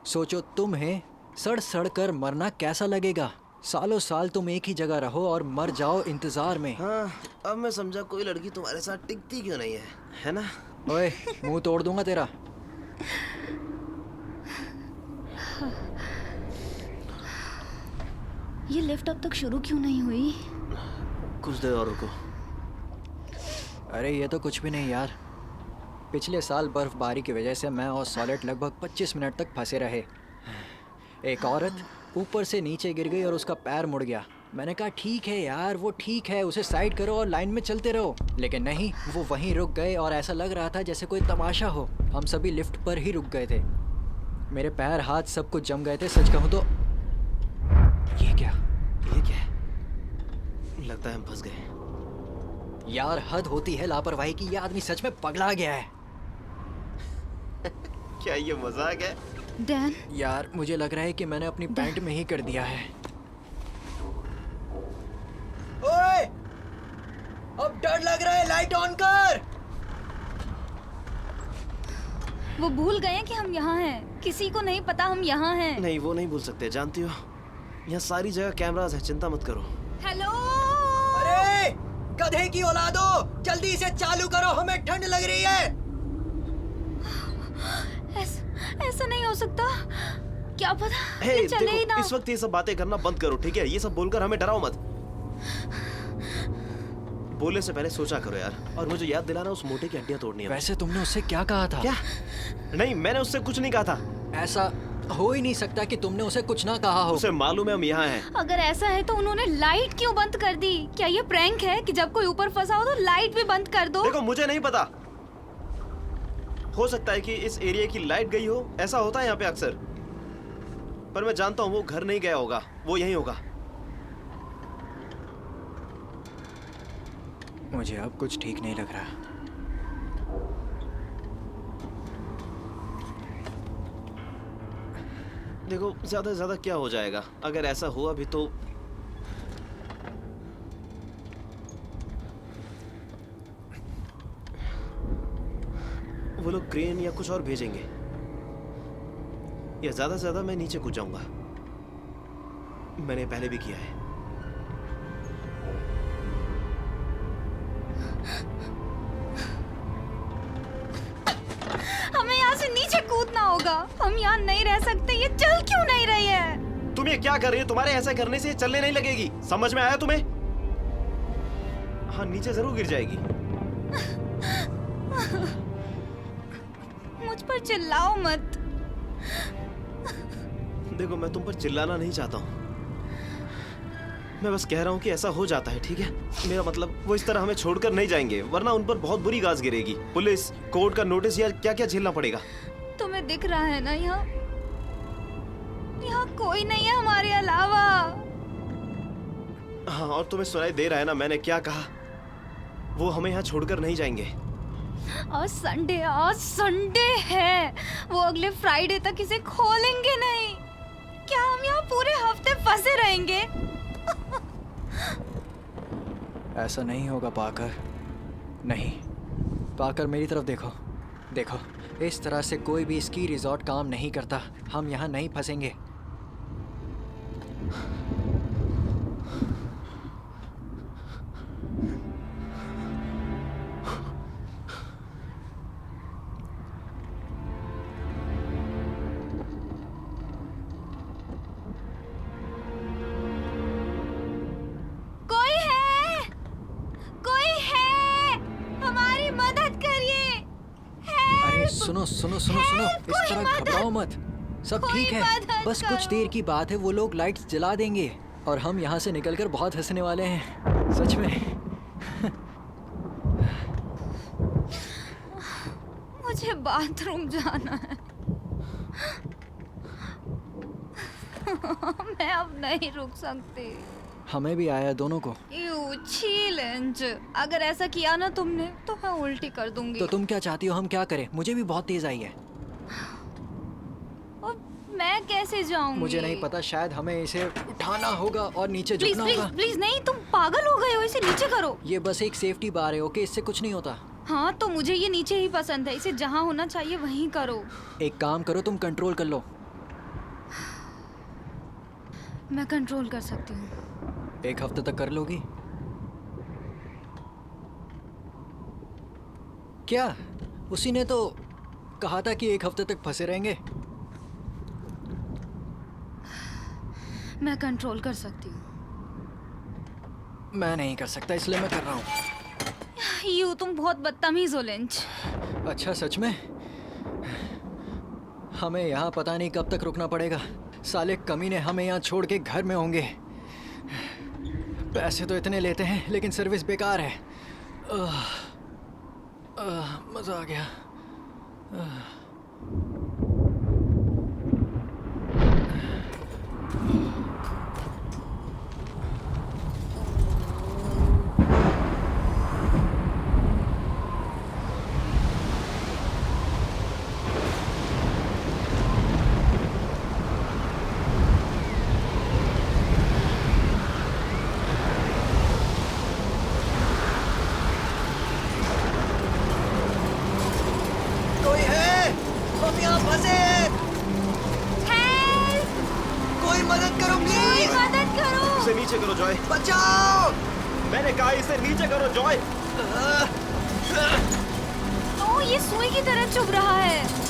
[SPEAKER 1] सोचो तुम्हें सड़ सड़ कर मरना कैसा लगेगा। सालों साल तुम एक ही जगह रहो और मर जाओ इंतजार में।
[SPEAKER 2] हाँ, अब मैं समझा कोई लड़की तुम्हारे साथ टिकती क्यों नहीं है ना?
[SPEAKER 1] ओए, मुंह तोड़ दूंगा तेरा।
[SPEAKER 3] ये लिफ्ट अब तक शुरू क्यों नहीं हुई?
[SPEAKER 2] कुछ देर और रुको।
[SPEAKER 1] अरे ये तो कुछ भी नहीं यार। पिछले साल बर्फबारी की वजह से मैं और सॉलिड लगभग 25 मिनट तक फंसे रहे। एक औरत ऊपर से नीचे गिर गई और उसका पैर मुड़ गया। मैंने कहा ठीक है यार, वो ठीक है, उसे साइड करो और लाइन में चलते रहो। लेकिन नहीं, वो वहीं रुक गए और ऐसा लग रहा था जैसे कोई तमाशा हो। हम सभी लिफ्ट पर ही रुक गए थे। मेरे पैर हाथ सब कुछ जम गए थे। सच कहूँ तो ये क्या
[SPEAKER 2] है? लगता है हम फंस गए।
[SPEAKER 1] यार, हद होती है लापरवाही की। ये आदमी सच में पगला गया है।
[SPEAKER 2] क्या ये मजाक है?
[SPEAKER 3] डैन,
[SPEAKER 1] यार मुझे लग रहा है कि मैंने अपनी पैंट में ही कर दिया है। ओए! अब डर लग रहा है, लाइट ऑन कर।
[SPEAKER 3] वो भूल गए कि हम यहाँ हैं। किसी को नहीं पता हम यहाँ हैं।
[SPEAKER 2] नहीं, वो नहीं भूल सकते। जानती हो, यहाँ सारी जगह कैमरास है। चिंता मत करो।
[SPEAKER 3] हेलो।
[SPEAKER 1] अरे गधे की औलादो, जल्दी इसे चालू करो, हमें ठंड लग रही है।
[SPEAKER 3] ऐसा नहीं हो सकता। क्या पता
[SPEAKER 2] हे,
[SPEAKER 3] ये चले ही
[SPEAKER 2] देखो,
[SPEAKER 3] ना।
[SPEAKER 2] इस वक्त ये सब बातें करना बंद करो, ठीक है? ये सब बोलकर हमें डराओ मत। बोलने से पहले सोचा करो यार। और मुझे याद दिलाना उस मोटे की हड्डियां तोड़नी है।
[SPEAKER 1] वैसे तुमने उससे क्या कहा था?
[SPEAKER 2] क्या? नहीं, मैंने उससे कुछ नहीं कहा था।
[SPEAKER 1] ऐसा हो ही नहीं सकता कि तुमने उसे कुछ ना कहा हो।
[SPEAKER 2] उसे मालूम है हम यहाँ हैं।
[SPEAKER 3] अगर ऐसा है तो उन्होंने लाइट क्यों बंद कर दी? क्या ये प्रैंक है कि जब कोई ऊपर फंसा हो तो लाइट भी बंद कर दो?
[SPEAKER 2] देखो मुझे नहीं पता, हो सकता है कि इस एरिया की लाइट गई हो, ऐसा होता है यहाँ पे अक्सर। पर मैं जानता हूँ वो घर नहीं गया होगा, वो यहीं होगा।
[SPEAKER 1] मुझे अब कुछ ठीक नहीं लग रहा।
[SPEAKER 2] देखो ज्यादा से ज्यादा क्या हो जाएगा, अगर ऐसा हुआ भी तो वो लोग क्रेन या कुछ और भेजेंगे, या ज्यादा से ज्यादा मैं नीचे कूद जाऊंगा। मैंने पहले भी किया है।
[SPEAKER 3] हमें यहाँ से नीचे कूदना होगा। हम यहाँ नहीं रह सकते। ये चल क्यों नहीं रही है?
[SPEAKER 2] तुम ये क्या कर रही हो? तुम्हारे ऐसा करने से ये चलने नहीं लगेगी। समझ में आया तुम्हें? हाँ, नीचे जरूर गिर जाएगी।
[SPEAKER 3] मुझ पर चिल्लाओ मत।
[SPEAKER 2] देखो मैं तुम पर चिल्लाना नहीं चाहता हूँ, मैं बस कह रहा हूँ कि ऐसा हो जाता है, ठीक है? मेरा मतलब वो इस तरह हमें छोड़कर नहीं जाएंगे, वरना उन पर बहुत बुरी गाज गिरेगी। पुलिस, कोर्ट का नोटिस या क्या क्या झेलना पड़ेगा।
[SPEAKER 3] तुम्हें दिख रहा है ना, यहाँ यहाँ कोई नहीं है हमारे अलावा।
[SPEAKER 2] हाँ, और तुम्हें सुनाई दे रहा है ना मैंने क्या कहा? वो हमें यहाँ छोड़कर नहीं जाएंगे।
[SPEAKER 3] आज संडे है। वो अगले फ्राइडे तक इसे खोलेंगे नहीं। क्या हम यहाँ पूरे हफ्ते फंसे रहेंगे?
[SPEAKER 1] ऐसा नहीं होगा पाकर, नहीं। पाकर मेरी तरफ देखो, देखो, इस तरह से कोई भी स्की रिजॉर्ट काम नहीं करता। हम यहाँ नहीं फंसेंगे।
[SPEAKER 3] कोई है? कोई है? हमारी मदद करिए।
[SPEAKER 1] अरे सुनो सुनो सुनो सुनो, इस तरह घबराओ मत। सब
[SPEAKER 3] कोई
[SPEAKER 1] ठीक है,
[SPEAKER 3] मदद
[SPEAKER 1] बस कुछ
[SPEAKER 3] करो।
[SPEAKER 1] देर की बात है। वो लोग लाइट्स जला देंगे और हम यहाँ से निकलकर बहुत हंसने वाले हैं, सच में।
[SPEAKER 3] मुझे बाथरूम जाना है। मैं अब नहीं रुक सकती।
[SPEAKER 1] हमें भी आया दोनों को।
[SPEAKER 3] यू छी लंच। अगर ऐसा किया ना तुमने तो मैं उल्टी कर दूंगी।
[SPEAKER 1] तो तुम क्या चाहती हो हम क्या करें? मुझे भी बहुत तेज आई है।
[SPEAKER 3] और मैं कैसे जाऊंगी?
[SPEAKER 1] मुझे नहीं पता, शायद हमें इसे उठाना होगा और नीचे
[SPEAKER 3] प्लीज
[SPEAKER 1] झुकना
[SPEAKER 3] प्लीज
[SPEAKER 1] होगा।
[SPEAKER 3] प्लीज नहीं, तुम पागल हो गए हो। इसे नीचे करो।
[SPEAKER 1] ये बस एक सेफ्टी बार है, ओके? इससे कुछ नहीं होता।
[SPEAKER 3] हाँ तो मुझे ये नीचे ही पसंद है। इसे जहाँ होना चाहिए वहीं करो।
[SPEAKER 1] एक काम करो, तुम कंट्रोल कर लो।
[SPEAKER 3] मैं कंट्रोल कर सकती हूँ।
[SPEAKER 1] एक हफ्ते तक कर लोगी क्या? उसी ने तो कहा था कि एक हफ्ते तक फंसे रहेंगे।
[SPEAKER 3] मैं कंट्रोल कर सकती हूँ।
[SPEAKER 1] मैं नहीं कर सकता, इसलिए मैं कर रहा हूँ।
[SPEAKER 3] यू तुम बहुत बदतमीज हो लंच।
[SPEAKER 1] अच्छा, सच में? हमें यहाँ पता नहीं कब तक रुकना पड़ेगा। साले कमीने हमें यहाँ छोड़ के घर में होंगे। पैसे तो इतने लेते हैं लेकिन सर्विस बेकार है। मज़ा आ गया। कोई है? हम यहाँ फंसे हैं।
[SPEAKER 3] हेल्प!
[SPEAKER 1] कोई मदद करो
[SPEAKER 3] कोई
[SPEAKER 1] प्लीज।
[SPEAKER 3] मदद करो।
[SPEAKER 2] इसे नीचे करो जॉय।
[SPEAKER 1] बचाओ।
[SPEAKER 2] मैंने कहा इसे नीचे करो जॉय।
[SPEAKER 3] ओ ये सुई की तरह चुभ रहा है।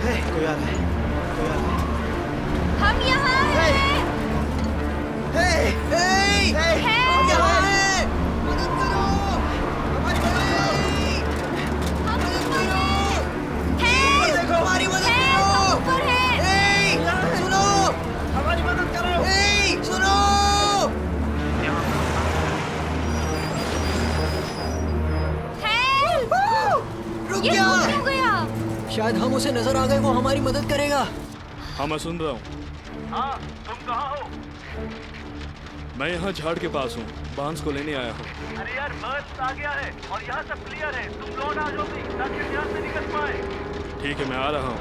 [SPEAKER 2] कोई आ रहा है, कोई आ रहा है।
[SPEAKER 3] हम यहाँ हैं।
[SPEAKER 1] हम यहाँ हैं। मदद करो, हमारी मदद करो।
[SPEAKER 3] हम ऊपर हैं।
[SPEAKER 1] देखो, हमारी मदद करो।
[SPEAKER 3] हम ऊपर हैं।
[SPEAKER 1] सुनो,
[SPEAKER 6] हमारी मदद करो।
[SPEAKER 1] सुनो। रुक
[SPEAKER 3] ये
[SPEAKER 1] गया।
[SPEAKER 3] रुक क्यों गया?
[SPEAKER 1] शायद हम उसे नजर आ गए, वो हमारी मदद करेगा।
[SPEAKER 8] हाँ मैं सुन रहा हूँ।
[SPEAKER 9] हाँ, तुम कहाँ हो?
[SPEAKER 8] मैं यहाँ झाड़ के पास हूँ, बांस को लेने आया हूँ।
[SPEAKER 9] अरे यार, बस आ गया है और यहाँ सब क्लियर है। तुम लौट आ जाओ भी, ताकि हम यहाँ से निकल पाए।
[SPEAKER 8] ठीक है मैं आ रहा हूँ।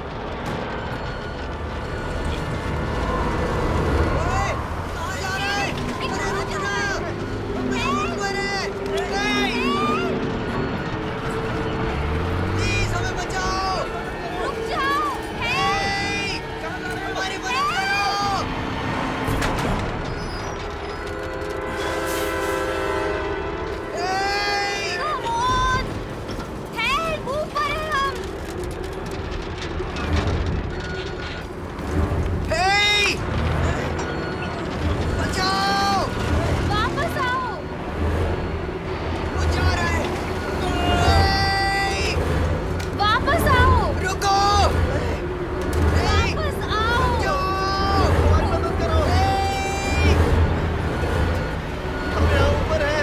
[SPEAKER 3] रुक जाओ। Come on! Help! ऊपर हैं हम। वापस आओ। वापस आओ।
[SPEAKER 1] रुको।
[SPEAKER 3] वापस आओ।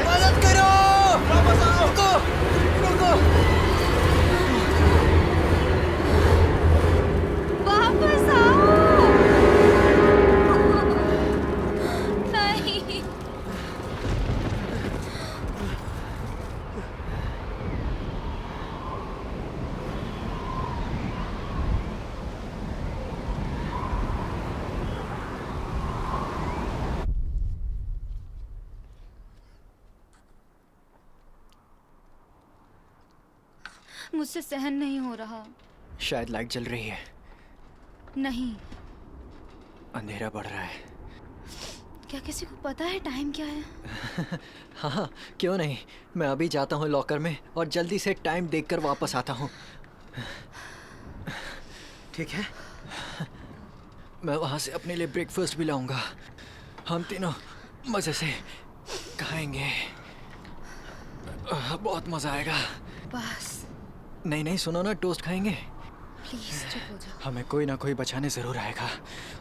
[SPEAKER 1] मदद करो। वापस आओ। रुको, रुको।
[SPEAKER 3] वापस आओ। नहीं। मुझसे सहन नहीं हो रहा।
[SPEAKER 1] शायद लाइट जल रही है।
[SPEAKER 3] नहीं।
[SPEAKER 1] अंधेरा बढ़ रहा है।
[SPEAKER 3] क्या किसी को पता है टाइम क्या है?
[SPEAKER 1] हाँ, क्यों नहीं। मैं अभी जाता हूँ लॉकर में और जल्दी से टाइम देखकर वापस आता हूँ।
[SPEAKER 2] ठीक है,
[SPEAKER 1] मैं वहाँ से अपने लिए ब्रेकफास्ट भी लाऊंगा। हम तीनों मज़े से खाएंगे। बहुत मज़ा आएगा।
[SPEAKER 3] बस
[SPEAKER 1] नहीं नहीं, सुनो ना, टोस्ट खाएंगे।
[SPEAKER 3] प्लीज चुप हो जाओ।
[SPEAKER 1] हमें कोई ना कोई बचाने ज़रूर आएगा।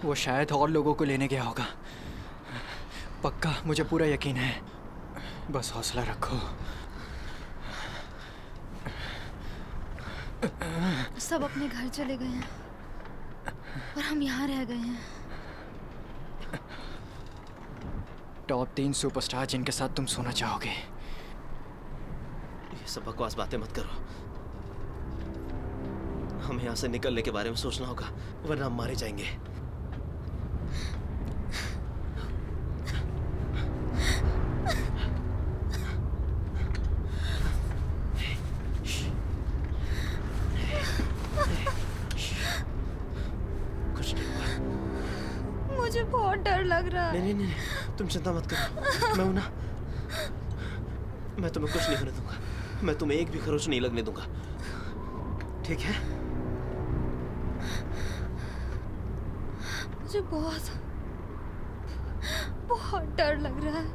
[SPEAKER 1] वो शायद और लोगों को लेने गया होगा। पक्का, मुझे पूरा यकीन है। बस हौसला रखो।
[SPEAKER 3] सब अपने घर चले गए हैं और हम यहाँ रह गए हैं।
[SPEAKER 1] टॉप 3 सुपरस्टार जिनके साथ तुम सोना चाहोगे।
[SPEAKER 2] ये सब बकवास बातें मत करो। हमें यहाँ से निकलने के बारे में सोचना होगा, वरना हम मारे जाएंगे। कुछ नहीं हुआ।
[SPEAKER 3] मुझे बहुत डर लग रहा है।
[SPEAKER 2] नहीं नहीं नहीं, तुम चिंता मत करो। मैं हूं ना। मैं तुम्हें कुछ नहीं होने दूंगा। मैं तुम्हें एक भी खरोच नहीं लगने दूंगा, ठीक है?
[SPEAKER 3] मुझे बहुत बहुत डर लग रहा है।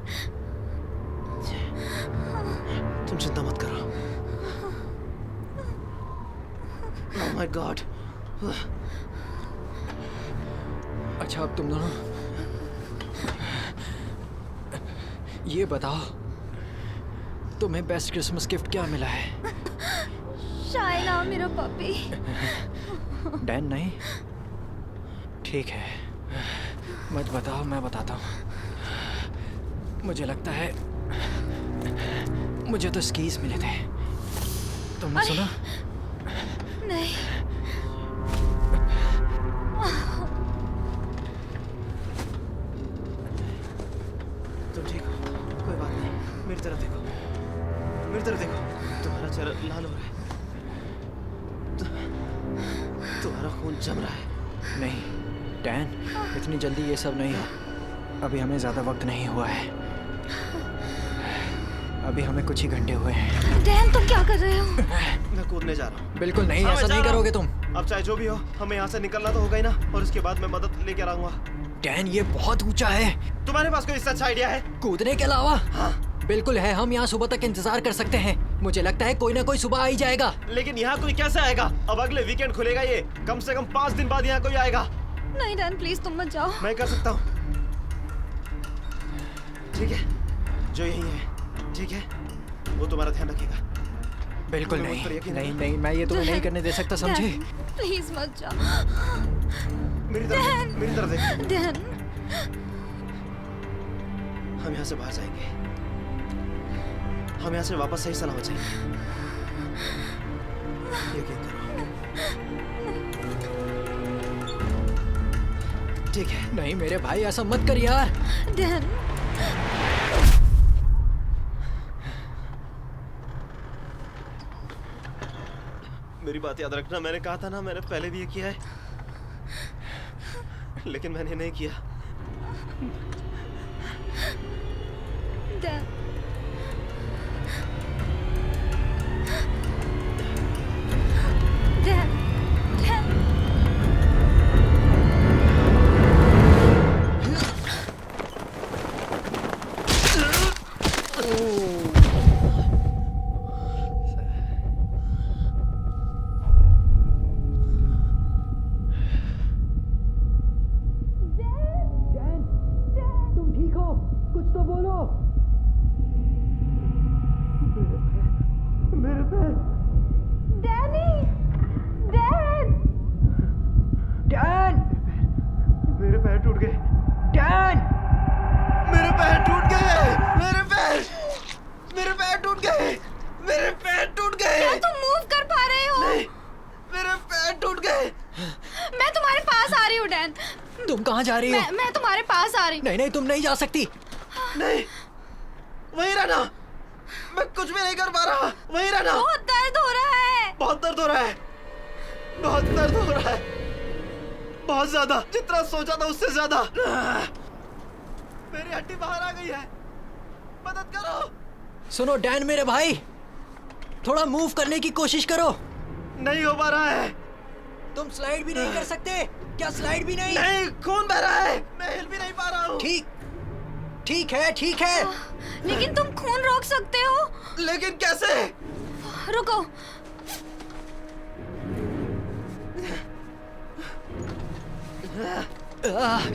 [SPEAKER 2] तुम चिंता मत करो। Oh my God.
[SPEAKER 1] अच्छा, अब तुम दोनों ये बताओ, तुम्हें बेस्ट क्रिसमस गिफ्ट क्या मिला है?
[SPEAKER 3] शाइना, मेरा पपी।
[SPEAKER 1] डैन नहीं? ठीक है, मत बताओ, मैं बताता हूँ। मुझे लगता है मुझे तो स्कीज मिले थे। तुमने सुना?
[SPEAKER 3] नहीं।
[SPEAKER 2] तुम ठीक हो? कोई बात नहीं। मेरी तरफ देखो, मेरी तरफ देखो। तुम्हारा चेहरा लाल हो रहा है। तुम्हारा खून जम रहा है।
[SPEAKER 1] नहीं डैन, इतनी जल्दी ये सब नहीं हो। अभी हमें ज़्यादा वक्त नहीं हुआ है। अभी हमें कुछ ही घंटे हुए हैं।
[SPEAKER 3] डैन तुम क्या कर रहे हो?
[SPEAKER 2] मैं कूदने जा रहा हूँ।
[SPEAKER 1] बिल्कुल नहीं,
[SPEAKER 2] हाँ,
[SPEAKER 1] ऐसा
[SPEAKER 2] मैं जा
[SPEAKER 1] नहीं
[SPEAKER 2] रहा हूँ।
[SPEAKER 1] करोगे तुम।
[SPEAKER 2] अब चाहे जो भी हो, हमें यहाँ से निकलना तो होगा ही ना, और उसके बाद मैं मदद लेके आऊंगा।
[SPEAKER 1] डैन ये बहुत ऊंचा है।
[SPEAKER 2] तुम्हारे पास कोई इससे अच्छा आइडिया है?
[SPEAKER 1] कूदने के अलावा? बिल्कुल है, हम यहाँ सुबह तक इंतजार कर सकते हैं। मुझे लगता है कोई ना कोई सुबह आ ही जाएगा।
[SPEAKER 2] लेकिन यहाँ कोई कैसे आएगा? अब अगले वीकेंड खुलेगा ये, कम से कम 5 दिन बाद यहाँ कोई आएगा।
[SPEAKER 3] नहीं डैन प्लीज तुम मत जाओ।
[SPEAKER 2] मैं कर सकता हूँ। ठीक है, जो यही है, ठीक है, वो तुम्हारा ध्यान रखेगा।
[SPEAKER 1] बिल्कुल
[SPEAKER 2] तुम्हें मुझ
[SPEAKER 1] नहीं,
[SPEAKER 2] पर यकीन है
[SPEAKER 1] नहीं
[SPEAKER 2] ना?
[SPEAKER 1] नहीं, मैं ये तुम्हें नहीं करने दे सकता, समझे?
[SPEAKER 3] प्लीज मत जाओ।
[SPEAKER 2] मेरी तरफ देख।
[SPEAKER 3] डैन
[SPEAKER 2] हम यहाँ से बाहर जाएंगे, हम यहाँ से वापस सही सलामत जाएंगे, यकीन करो। ठीक है।
[SPEAKER 1] नहीं मेरे भाई, ऐसा मत कर यार।
[SPEAKER 3] डैन
[SPEAKER 2] मेरी बात याद रखना, मैंने कहा था ना, मैंने पहले भी ये किया है, लेकिन मैंने नहीं किया।
[SPEAKER 3] डैन डैन डैन
[SPEAKER 1] तुम ठीक हो? कुछ तो बोलो।
[SPEAKER 2] मेरे पैर,
[SPEAKER 3] डैनी डैन
[SPEAKER 1] डैन,
[SPEAKER 2] मेरे पैर टूट गए,
[SPEAKER 1] डैन,
[SPEAKER 2] मेरे पैर टूट गए, मेरे पैर, मेरे पैर टूट गए, मेरे पैर टूट गए।
[SPEAKER 3] क्या तुम मूव कर पा रहे हो?
[SPEAKER 2] नहीं, मेरे पैर टूट गए।
[SPEAKER 3] मैं तुम्हारे पास आ रही हूँ डैन।
[SPEAKER 1] तुम कहाँ जा रही हो?
[SPEAKER 3] मैं तुम्हारे पास आ रही हूँ।
[SPEAKER 1] नहीं नहीं, तुम नहीं जा सकती।
[SPEAKER 2] नहीं, वहीं रहना, मैं कुछ भी नहीं कर पा रहा, वहीं रहना।
[SPEAKER 3] बहुत दर्द हो रहा है।
[SPEAKER 2] बहुत दर्द हो रहा है, बहुत दर्द हो रहा है, बहुत ज्यादा, जितना सोचा था उससे ज्यादा। मेरी हड्डी बाहर आ गई है, मदद करो।
[SPEAKER 1] सुनो डैन मेरे भाई, थोड़ा मूव करने की कोशिश करो।
[SPEAKER 2] नहीं हो पा रहा है।
[SPEAKER 1] तुम स्लाइड भी नहीं कर सकते क्या? स्लाइड भी नहीं?
[SPEAKER 2] नहीं, खून बह रहा है, मैं हिल भी नहीं पा रहा हूँ।
[SPEAKER 1] ठीक, ठीक है, ठीक है।
[SPEAKER 3] लेकिन तुम खून रोक सकते हो।
[SPEAKER 2] लेकिन कैसे?
[SPEAKER 3] रुको।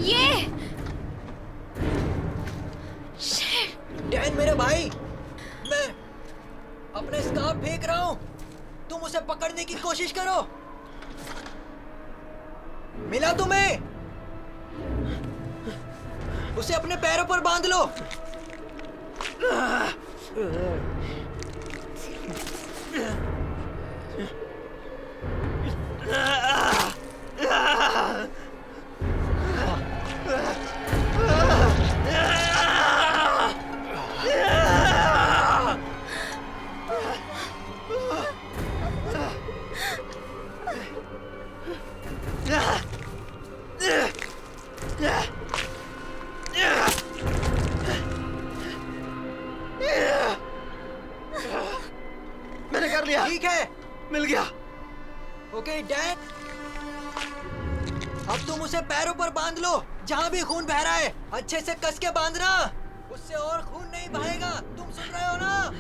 [SPEAKER 3] ये
[SPEAKER 1] डैन मेरे भाई, मैं अपने स्कार्फ फेंक रहा हूँ, तुम उसे पकड़ने की कोशिश करो। मिला तुम्हें? उसे अपने पैरों पर बांध लो।
[SPEAKER 2] मैंने कर लिया।
[SPEAKER 1] ठीक है,
[SPEAKER 2] मिल गया।
[SPEAKER 1] ओके डैन, अब तुम उसे पैरों पर बांध लो, जहाँ भी खून बह रहा है अच्छे से कस के बांधना, उससे और खून नहीं बहेगा। तुम सुन रहे हो ना?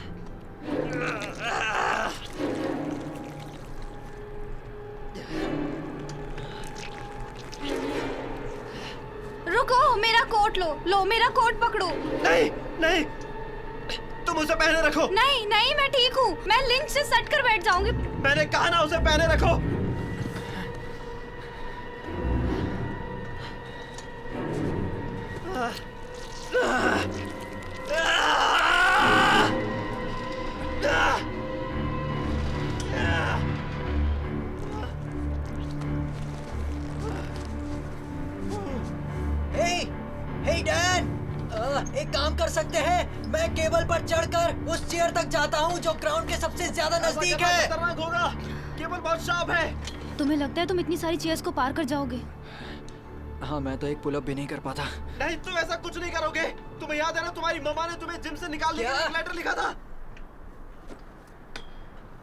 [SPEAKER 3] रुको, मेरा कोट लो। लो मेरा कोट पकड़ो।
[SPEAKER 2] नहीं नहीं, तुम उसे पहने रखो।
[SPEAKER 3] नहीं नहीं, मैं ठीक हूँ, मैं लिंच से सट कर बैठ जाऊंगी।
[SPEAKER 2] मैंने कहा ना, उसे पहने रखो।
[SPEAKER 1] हे, हे डैन, एक काम कर सकते हैं, मैं केबल पर चढ़कर उस चेयर तक जाता हूँ जो ग्राउंड के सबसे ज्यादा नजदीक है।
[SPEAKER 2] खतरनाक होगा, केबल बहुत शार्प है।
[SPEAKER 3] तुम्हें लगता है तुम इतनी सारी चेयर्स को पार कर जाओगे?
[SPEAKER 1] हाँ, मैं तो एक पुलअप भी नहीं कर पाता।
[SPEAKER 2] नहीं, तुम ऐसा कुछ नहीं करोगे। तुम्हें याद है ना, तुम्हारी मम्मा ने तुम्हें जिम से निकालने के लिए एक लेटर लिखा था।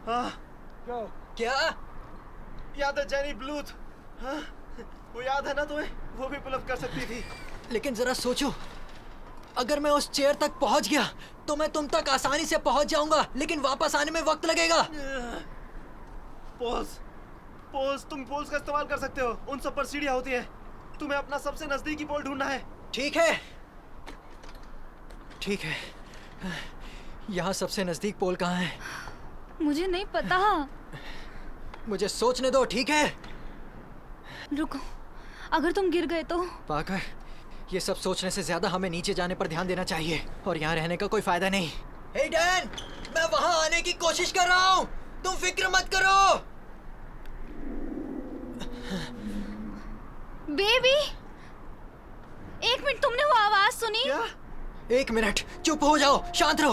[SPEAKER 2] हाँ,
[SPEAKER 1] क्या?
[SPEAKER 2] याद है जेनी ब्लूथ? हाँ, वो याद है ना तुम्हें? वो भी पुलअप कर सकती थी।
[SPEAKER 1] लेकिन जरा सोचो, अगर मैं उस चेयर तक पहुंच गया तो मैं तुम तक आसानी से पहुंच जाऊंगा, लेकिन वापस आने में वक्त लगेगा।
[SPEAKER 2] पोल्स, तुम पोल्स का इस्तेमाल कर सकते हो। उन सब पर सीढ़ियां होती हैं। तुम्हें अपना सबसे नजदीकी पोल ढूंढना है।
[SPEAKER 1] ठीक है, ठीक है। यहाँ सबसे नजदीक पोल कहाँ है?
[SPEAKER 3] मुझे नहीं पता।
[SPEAKER 1] मुझे सोचने दो, ठीक है?
[SPEAKER 3] रुको, अगर तुम गिर गए तो?
[SPEAKER 1] पाकर, ये सब सोचने से ज्यादा हमें नीचे जाने पर ध्यान देना चाहिए और यहाँ रहने का कोई फायदा नहीं। हे डैन, मैं वहाँ आने की कोशिश कर रहा हूँ, तुम फिक्र मत करो।
[SPEAKER 3] बेबी, एक मिनट, तुमने वो आवाज सुनी?
[SPEAKER 2] क्या?
[SPEAKER 1] एक मिनट, चुप हो जाओ, शांत रहो।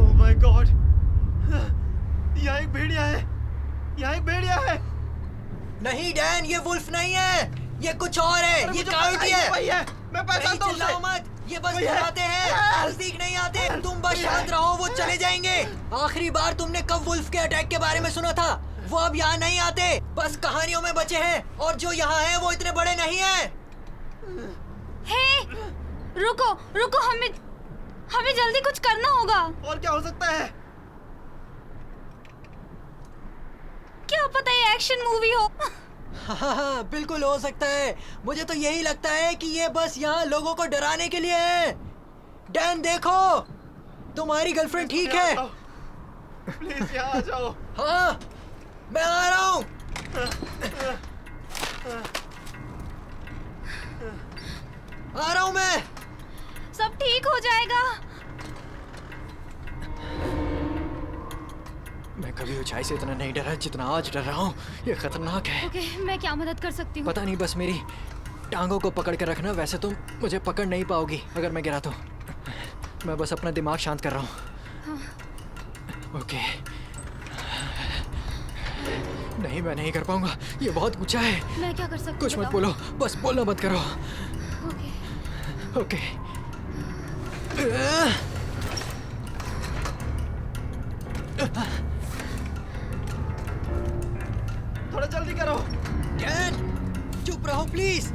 [SPEAKER 2] ओह माय गॉड, यहाँ एक भेड़िया है। यहाँ एक भेड़िया है।
[SPEAKER 1] नहीं डैन, ये वुल्फ नहीं है, ये कुछ और है। ये कायोटी है।
[SPEAKER 2] वही है, मैं पहचानता हूँ
[SPEAKER 1] चिल्लाओ
[SPEAKER 2] उसे।
[SPEAKER 1] मत, ये बस
[SPEAKER 2] वही है।
[SPEAKER 1] डराते हैं, नजदीक नहीं आते। तुम बस शांत रहो, वो चले जाएंगे। आखिरी बार तुमने कब वुल्फ के अटैक के बारे में सुना था? वो अब यहाँ नहीं आते, बस कहानियों में बचे हैं, और जो यहाँ हैं वो इतने बड़े नहीं हैं।
[SPEAKER 3] हे, रुको रुको, हमें जल्दी कुछ करना होगा।
[SPEAKER 2] और क्या हो सकता है?
[SPEAKER 3] क्या पता ये एक्शन मूवी हो।
[SPEAKER 1] हाँ, बिल्कुल हो सकता है। मुझे तो यही लगता है कि ये बस यहाँ लोगों को डराने के लिए है। डैन देखो, तुम्हारी गर्लफ्रेंड ठीक है।
[SPEAKER 2] प्लीज यहाँ आ जाओ।
[SPEAKER 1] हाँ, मैं आ रहा हूँ। आ रहा हूँ मैं।
[SPEAKER 3] सब ठीक हो जाएगा।
[SPEAKER 1] मैं कभी ऊंचाई से इतना नहीं डरा जितना आज डर रहा हूँ। ये खतरनाक है।
[SPEAKER 3] ओके, मैं क्या मदद कर सकती हूँ?
[SPEAKER 1] पता नहीं, बस मेरी टांगों को पकड़ के रखना। वैसे तुम मुझे पकड़ नहीं पाओगी अगर मैं गिरा तो। मैं बस अपना दिमाग शांत कर रहा हूँ। ओके। नहीं, मैं नहीं कर पाऊंगा, ये बहुत ऊंचा है।
[SPEAKER 3] मैं क्या कर सकती हूँ?
[SPEAKER 1] कुछ मत
[SPEAKER 3] बताओ।
[SPEAKER 1] बोलो, बस बोलना मत करो।
[SPEAKER 3] ओके।
[SPEAKER 1] ओके।
[SPEAKER 2] थोड़ा जल्दी करो।
[SPEAKER 1] डैन, चुप रहो प्लीज।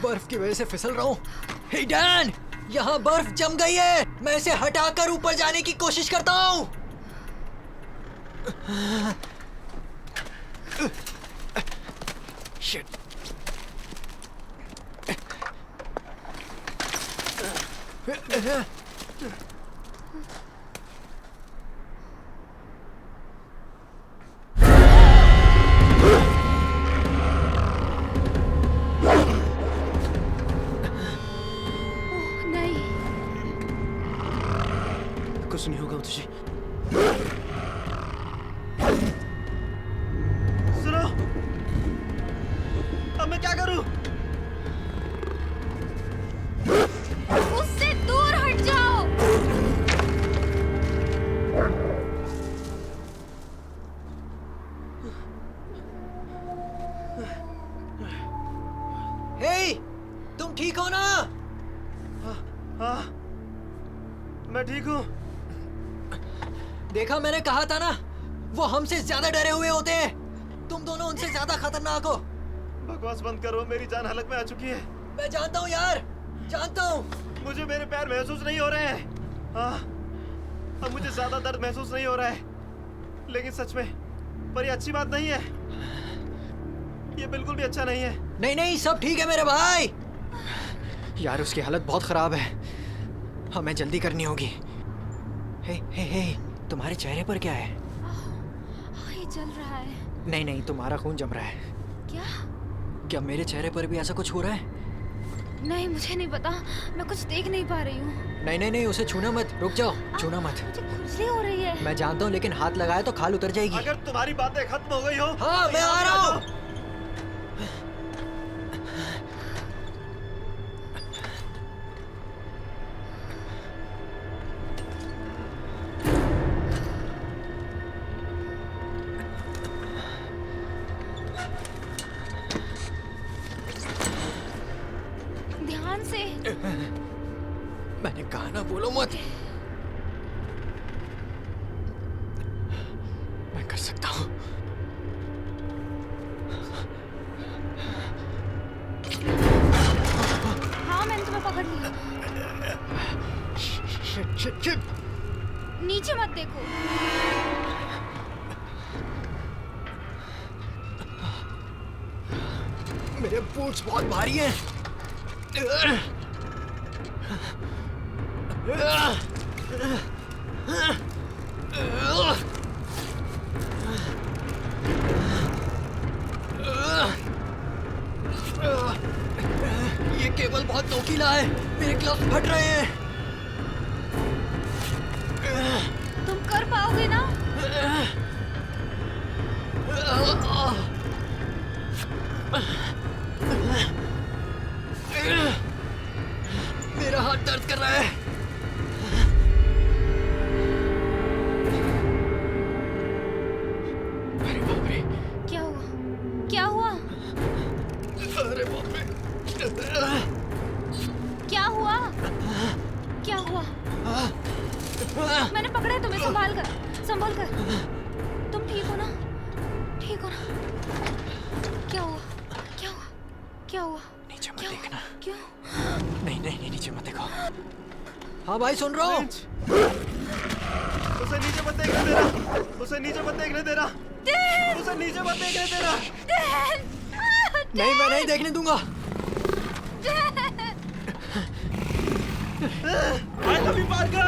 [SPEAKER 1] बर्फ की वजह से फिसल रहा हूँ। हे डैन, यहाँ बर्फ जम गई है। मैं इसे हटाकर ऊपर जाने की कोशिश करता हूँ। शिट।
[SPEAKER 3] नहीं,
[SPEAKER 2] कुछ नहीं होगा तुझे। सुनो, अब मैं क्या करूं?
[SPEAKER 3] उससे दूर हट जाओ।
[SPEAKER 1] हे, तुम ठीक हो ना?
[SPEAKER 2] हाँ, मैं ठीक हूँ।
[SPEAKER 1] देखा, मैंने कहा था ना, वो हमसे ज्यादा डरे हुए होते हैं। तुम दोनों उनसे ज्यादा खतरनाक हो।
[SPEAKER 2] बकवास बंद करो, मेरी जान हलक में आ चुकी है।
[SPEAKER 1] मैं जानता हूँ यार, जानता हूँ।
[SPEAKER 2] मुझे मेरे पैर महसूस नहीं हो रहे हैं। हाँ, अब मुझे ज्यादा दर्द महसूस नहीं हो रहा है। लेकिन सच में, पर ये अच्छी बात नहीं है। ये बिल्कुल भी अच्छा नहीं है।
[SPEAKER 1] नहीं नहीं, सब ठीक है मेरे भाई। यार, उसकी हालत बहुत खराब है, हमें जल्दी करनी होगी। हे, तुम्हारे चेहरे पर क्या है?
[SPEAKER 3] ये चल रहा है।
[SPEAKER 1] नहीं नहीं, तुम्हारा खून जम रहा है। क्या मेरे चेहरे पर भी ऐसा कुछ हो रहा है?
[SPEAKER 3] नहीं, मुझे नहीं पता, मैं कुछ देख नहीं पा रही हूँ।
[SPEAKER 1] नहीं, उसे छूना मत। रुक जाओ, छूना मत।
[SPEAKER 3] मुझे खुजली हो रही है।
[SPEAKER 1] मैं जानता हूँ, लेकिन हाथ लगाए तो खाल उतर जाएगी।
[SPEAKER 2] अगर तुम्हारी बातें खत्म हो गई हो,
[SPEAKER 1] हाँ, मैं आ रहा हूँ।
[SPEAKER 3] ध्यान से।
[SPEAKER 1] मैंने कहा ना बोलो मत। मैं कर सकता हूँ।
[SPEAKER 3] हाँ मैंने तुम्हें पकड़ लिया।
[SPEAKER 1] शिट।
[SPEAKER 3] नीचे मत देखो।
[SPEAKER 1] मेरे बूट्स बहुत भारी हैं। ये केबल बहुत नोकीला है। मेरे ग्लव्स फट रहे हैं।
[SPEAKER 3] तुम कर पाओगे ना?
[SPEAKER 1] मेरा हाथ दर्द कर रहा है। अरे बाप रे।
[SPEAKER 3] क्या हुआ? क्या हुआ?
[SPEAKER 1] अरे बाप रे।
[SPEAKER 3] क्या हुआ? क्या हुआ? मैंने पकड़ा है तुम्हें। संभाल कर। तुम ठीक हो ना? ठीक हो ना? क्या हुआ?
[SPEAKER 1] नीचे मत देखना।
[SPEAKER 3] क्यों?
[SPEAKER 1] नहीं नीचे मत देखो। हाँ भाई सुन रहा हूँ।
[SPEAKER 2] उसे नीचे मत देखने देना।
[SPEAKER 1] नहीं मैं नहीं देखने दूंगा।
[SPEAKER 2] अभी पार कर।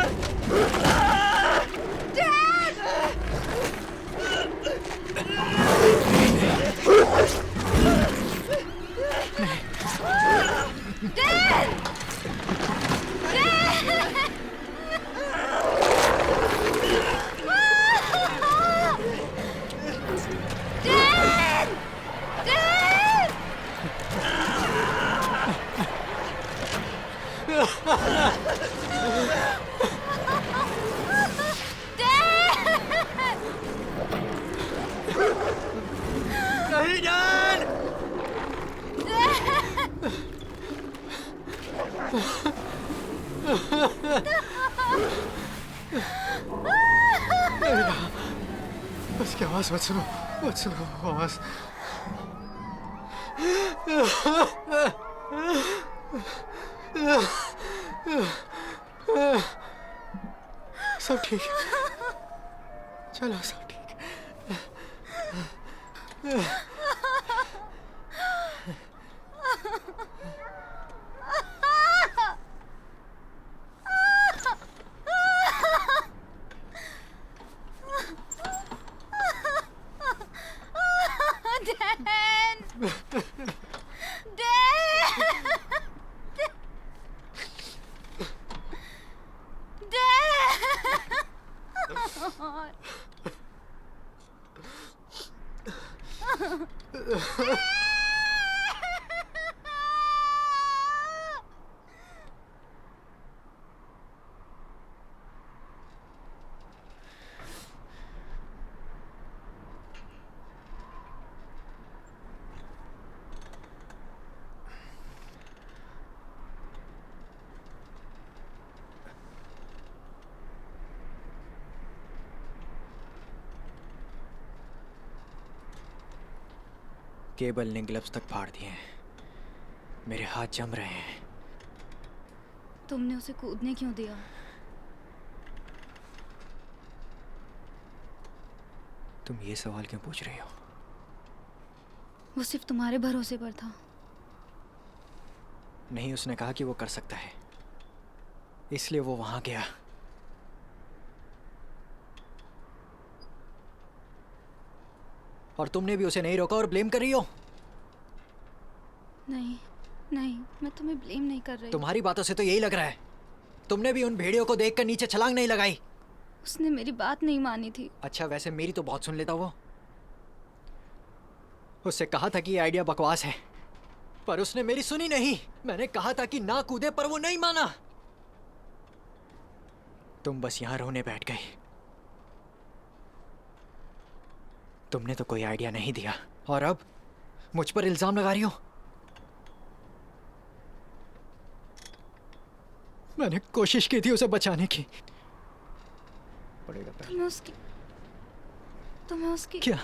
[SPEAKER 1] नहीं डैन। उसकी आवाज मत सुनो आवाज। सब ठीक है। चलो सब ठीक है। केबल ने ग्लव्स तक फाड़ दिए हैं। मेरे हाथ जम रहे हैं।
[SPEAKER 3] तुमने उसे कूदने क्यों दिया?
[SPEAKER 1] तुम ये सवाल क्यों पूछ रही हो?
[SPEAKER 3] वो सिर्फ तुम्हारे भरोसे पर था।
[SPEAKER 1] नहीं, उसने कहा कि वो कर सकता है, इसलिए वो वहां गया। और तुमने भी उसे नहीं रोका और ब्लेम कर रही हो।
[SPEAKER 3] नहीं, मैं तुम्हें ब्लेम नहीं कर रही।
[SPEAKER 1] तुम्हारी बातों से तो यही लग रहा है। तुमने भी उन भेड़ियों को देखकर नीचे छलांग नहीं लगाई।
[SPEAKER 3] उसने मेरी बात नहीं मानी थी।
[SPEAKER 1] अच्छा, वैसे मेरी तो बहुत सुन लेता वो। उससे कहा था कि ये आइडिया बकवास है, पर उसने मेरी सुनी नहीं। मैंने कहा था कि ना कूदे, पर वो नहीं माना। तुम बस यहां रोने बैठ गई। तुमने तो कोई आइडिया नहीं दिया, और अब मुझ पर इल्जाम लगा रही हो। मैंने कोशिश की थी उसे बचाने की। पड़ेगा
[SPEAKER 3] तुम्हें उसकी
[SPEAKER 1] क्या?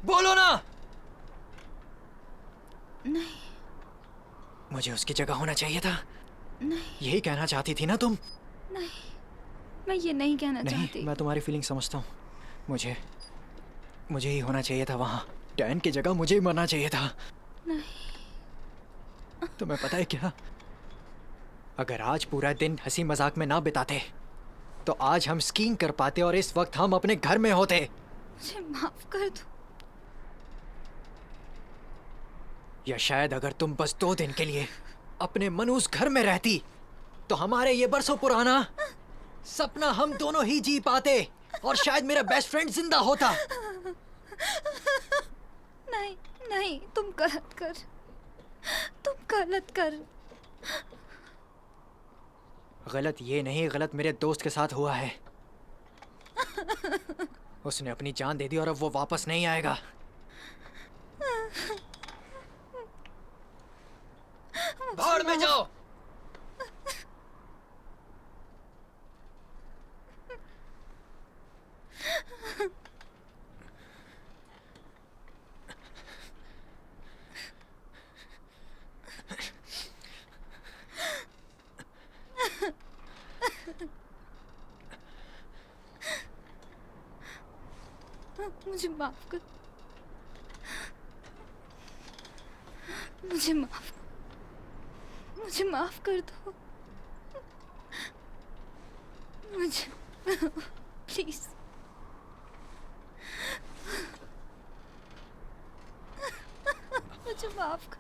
[SPEAKER 1] बोलो ना।
[SPEAKER 3] नहीं
[SPEAKER 1] मुझे उसकी जगह होना चाहिए था।
[SPEAKER 3] नहीं
[SPEAKER 1] यही कहना चाहती थी ना तुम?
[SPEAKER 3] नहीं, मैं ये नहीं कहना
[SPEAKER 1] नहीं,
[SPEAKER 3] चाहती।
[SPEAKER 1] मैं तुम्हारी फीलिंग समझता हूँ। मुझे ही होना चाहिए था वहाँ। डैन की जगह मुझे ही मरना चाहिए था।
[SPEAKER 3] नहीं।
[SPEAKER 1] तुम्हें पता है क्या, अगर आज पूरा दिन हंसी मजाक में ना बिताते तो आज हम स्कीइंग कर पाते और इस वक्त हम अपने घर में होते।
[SPEAKER 3] मुझे माफ कर दो।
[SPEAKER 1] या शायद अगर तुम बस 2 दिन के लिए अपने मनूस घर में रहती तो हमारे ये बरसों पुराना सपना हम दोनों ही जी पाते और शायद मेरा बेस्ट फ्रेंड जिंदा होता।
[SPEAKER 3] नहीं नहीं, तुम गलत कर।
[SPEAKER 1] गलत ये नहीं, गलत मेरे दोस्त के साथ हुआ है। उसने अपनी जान दे दी और अब वो वापस नहीं आएगा। भाड़ में जाओ।
[SPEAKER 3] मुझे माफ कर। मुझे माफ कर दो। मुझे प्लीज। मुझे माफ कर।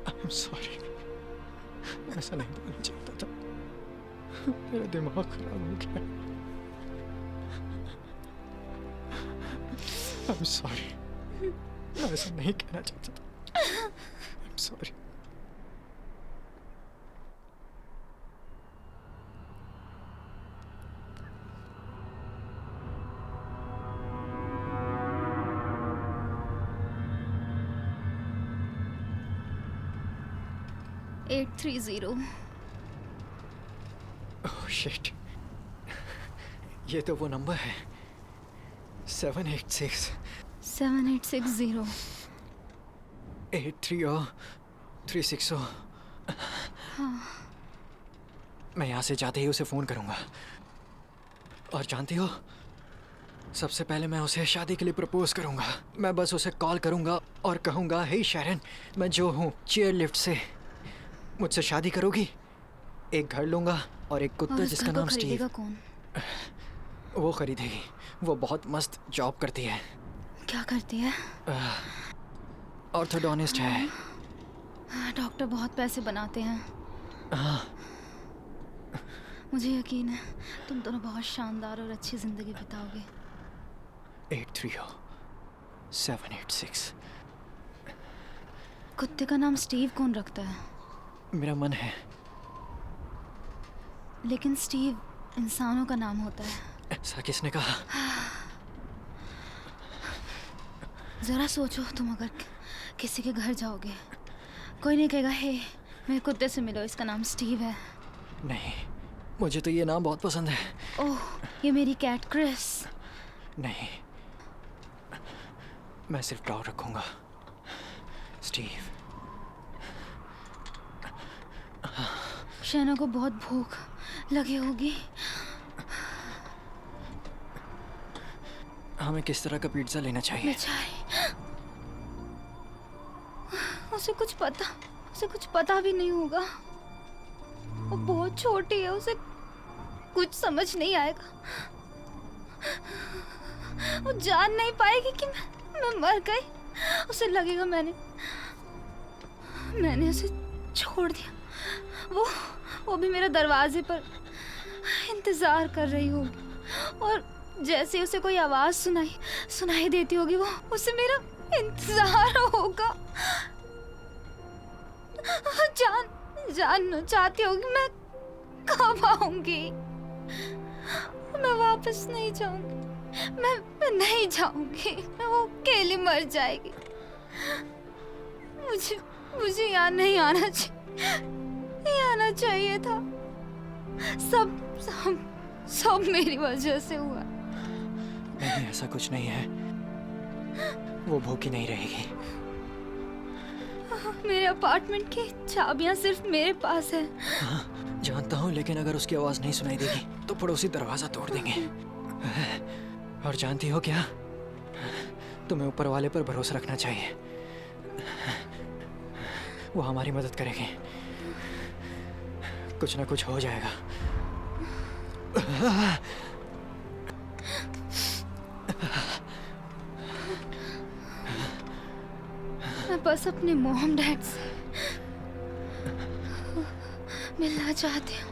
[SPEAKER 1] I'm sorry. ऐसा नहीं बोलना चाहता था। मेरा दिमाग खराब हो गया। I'm sorry. मैं ऐसा नहीं कहना चाहता था। I'm sorry. Oh shit. ये तो वो नंबर है 786
[SPEAKER 3] 7860।
[SPEAKER 1] 830-360। मैं यहाँ से जाते ही उसे फ़ोन करूँगा। और जानती हो, सबसे पहले मैं उसे शादी के लिए प्रपोज करूँगा। मैं बस उसे कॉल करूँगा और कहूँगा, हे शैरन, मैं जो हूँ चेयर लिफ्ट से, मुझसे शादी करोगी? एक घर लूँगा और एक कुत्ता जिसका नाम स्टीव।
[SPEAKER 3] कौन?
[SPEAKER 1] वो खरीदेगी। वो बहुत मस्त जॉब करती है।
[SPEAKER 3] क्या करती है?
[SPEAKER 1] ऑर्थोडोनिस्ट है।
[SPEAKER 3] डॉक्टर बहुत पैसे बनाते हैं। मुझे यकीन है तुम दोनों बहुत शानदार और अच्छी जिंदगी बिताओगे।
[SPEAKER 1] 830-786।
[SPEAKER 3] कुत्ते का नाम स्टीव कौन रखता है?
[SPEAKER 1] मेरा मन है।
[SPEAKER 3] लेकिन स्टीव इंसानों का नाम होता है।
[SPEAKER 1] ऐसा किसने कहा?
[SPEAKER 3] जरा सोचो, तुम अगर किसी के घर जाओगे, कोई नहीं कहेगा, हे मेरे कुत्ते से मिलो, इसका नाम स्टीव है।
[SPEAKER 1] नहीं, मुझे तो ये नाम बहुत पसंद है।
[SPEAKER 3] ओह, ये मेरी कैट क्रिस।
[SPEAKER 1] नहीं, मैं सिर्फ डॉग रखूंगा, स्टीव।
[SPEAKER 3] शैना को बहुत भूख लगी होगी।
[SPEAKER 1] हमें किस तरह का पिज्जा लेना चाहिए?
[SPEAKER 3] बेचारी, उसे कुछ पता भी नहीं होगा। वो बहुत छोटी है, उसे कुछ समझ नहीं आएगा। वो जान नहीं पाएगी कि मैं मर गई। उसे लगेगा मैंने उसे छोड़ दिया। वो भी मेरे दरवाजे पर इंतजार कर रही होगी और जैसे उसे कोई आवाज सुनाई देती होगी, वो उसे मेरा इंतजार होगा। जानना चाहती होगी मैं कब आऊंगी। मैं वापस नहीं जाऊंगी। मैं नहीं जाऊंगी। मैं वो अकेली मर जाएगी। मुझे मुझे यहाँ नहीं आना चाहिए, नहीं आना चाहिए था। सब सब सब मेरी वजह से हुआ।
[SPEAKER 1] नहीं, ऐसा कुछ नहीं है। वो भूखी नहीं रहेगी।
[SPEAKER 3] मेरे अपार्टमेंट की चाबियां सिर्फ मेरे पास है।
[SPEAKER 1] हाँ, जानता हूँ, लेकिन अगर उसकी आवाज नहीं सुनाई देगी तो पड़ोसी दरवाजा तोड़ देंगे। और जानती हो क्या, तुम्हें ऊपर वाले पर भरोसा रखना चाहिए। वो हमारी मदद करेंगे। कुछ ना कुछ हो जाएगा।
[SPEAKER 3] मैं बस अपने मॉम डैड से मिलना चाहती हूँ।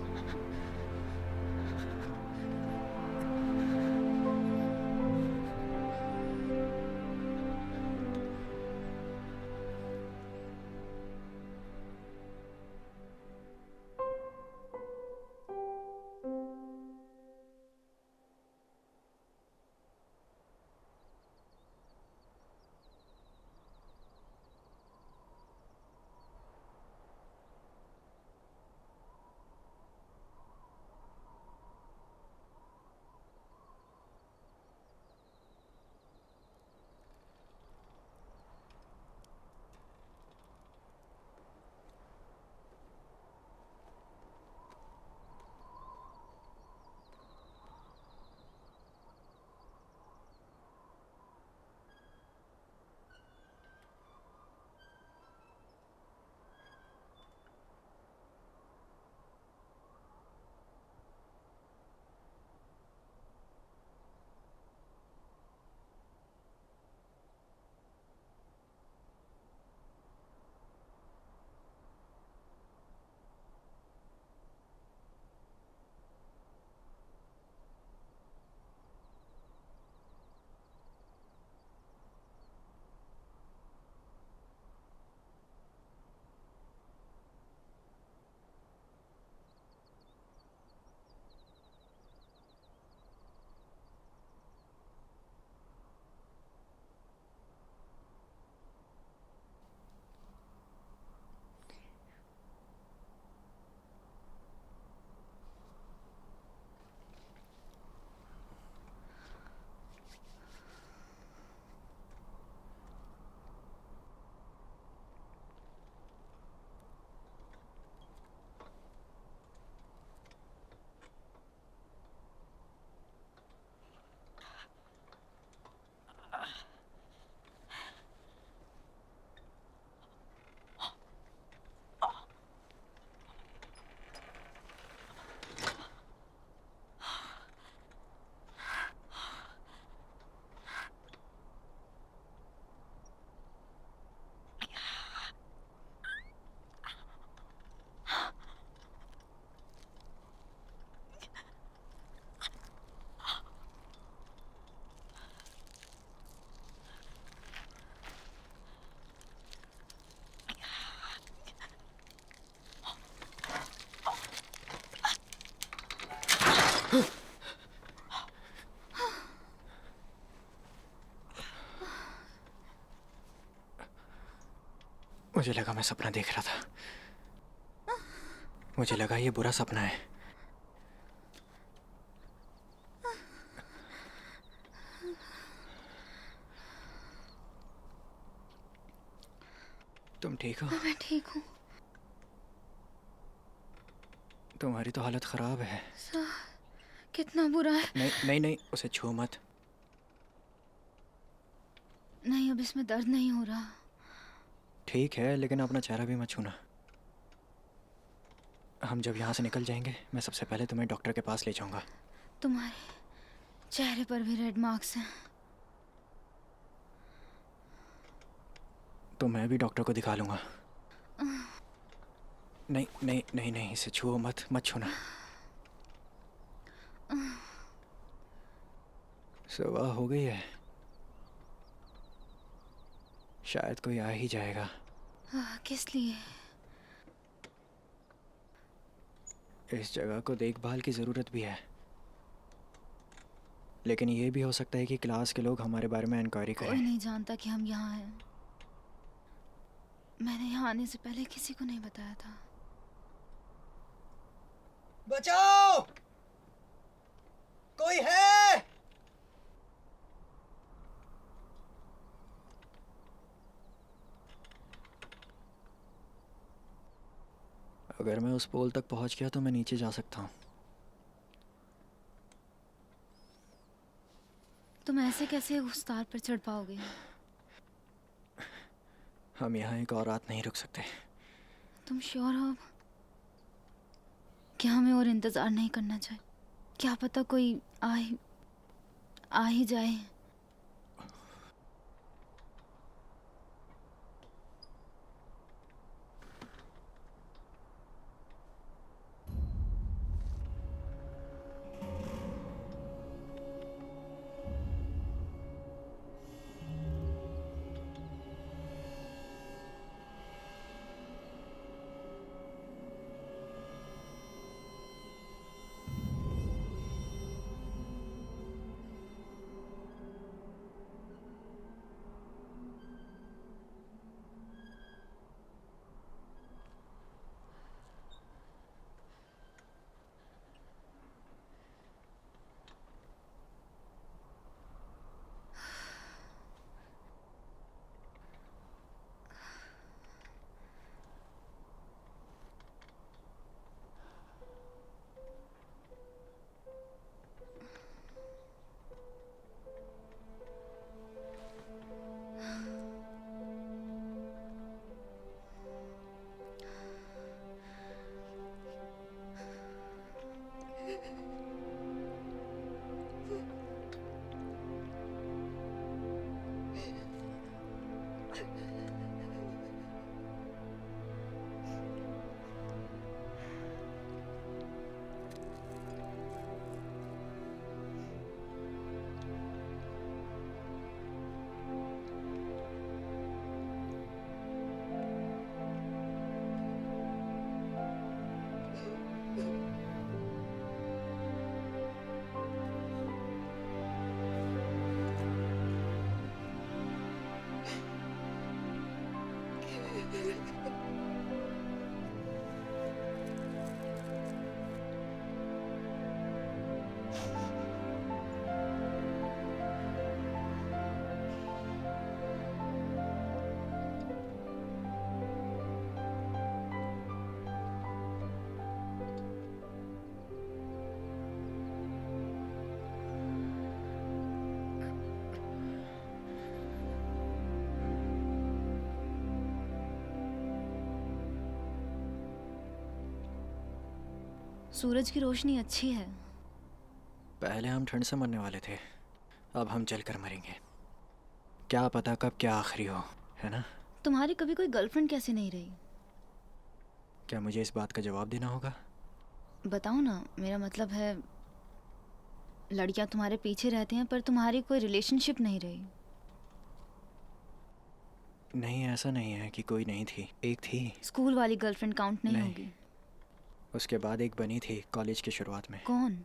[SPEAKER 1] मुझे लगा मैं सपना देख रहा था। मुझे लगा ये बुरा सपना है। तुम ठीक हो?
[SPEAKER 3] मैं ठीक हूँ।
[SPEAKER 1] तुम्हारी तो हालत खराब है।
[SPEAKER 3] कितना बुरा है?
[SPEAKER 1] नहीं नहीं नहीं, उसे छू मत।
[SPEAKER 3] नहीं, अब इसमें दर्द नहीं हो रहा।
[SPEAKER 1] ठीक है, लेकिन अपना चेहरा भी मत छूना। हम जब यहाँ से निकल जाएंगे, मैं सबसे पहले तुम्हें डॉक्टर के पास ले जाऊंगा।
[SPEAKER 3] तुम्हारे चेहरे पर भी रेड मार्क्स हैं।
[SPEAKER 1] तो मैं भी डॉक्टर को दिखा लूंगा। नहीं नहीं नहीं नहीं, इसे छुओ मत, मत छूना। सुबह हो गई है, शायद कोई आ ही जाएगा।
[SPEAKER 3] किस लिए?
[SPEAKER 1] इस जगह को देखभाल की ज़रूरत भी है, लेकिन ये भी हो सकता है कि क्लास के लोग हमारे बारे में इंक्वायरी
[SPEAKER 3] कोई
[SPEAKER 1] करें।
[SPEAKER 3] नहीं जानता कि हम यहाँ हैं।
[SPEAKER 7] मैंने यहाँ आने से पहले किसी को नहीं बताया था।
[SPEAKER 1] बचाओ, कोई है? अगर मैं उस पोल तक पहुंच गया तो मैं नीचे जा सकता हूँ।
[SPEAKER 7] तुम ऐसे कैसे उस तार पर चढ़ पाओगे?
[SPEAKER 1] हम यहाँ एक और रात नहीं रुक सकते।
[SPEAKER 7] तुम श्योर हो? क्या हमें और इंतज़ार नहीं करना चाहिए? क्या पता कोई आ ही जाए। सूरज की रोशनी अच्छी है।
[SPEAKER 1] पहले हम ठंड से मरने वाले थे, अब हम जल कर मरेंगे। क्या पता कब क्या आखिरी हो, है ना?
[SPEAKER 7] तुम्हारी कभी कोई गर्लफ्रेंड कैसी नहीं रही?
[SPEAKER 1] क्या मुझे इस बात का जवाब देना होगा?
[SPEAKER 7] बताओ ना। मेरा मतलब है, लड़कियां तुम्हारे पीछे रहती हैं पर तुम्हारी कोई रिलेशनशिप नहीं रही।
[SPEAKER 1] नहीं, ऐसा नहीं है कि कोई नहीं थी, एक थी।
[SPEAKER 7] स्कूल वाली गर्लफ्रेंड काउंट नहीं होगी?
[SPEAKER 1] उसके बाद एक बनी थी कॉलेज की शुरुआत में।
[SPEAKER 7] कौन?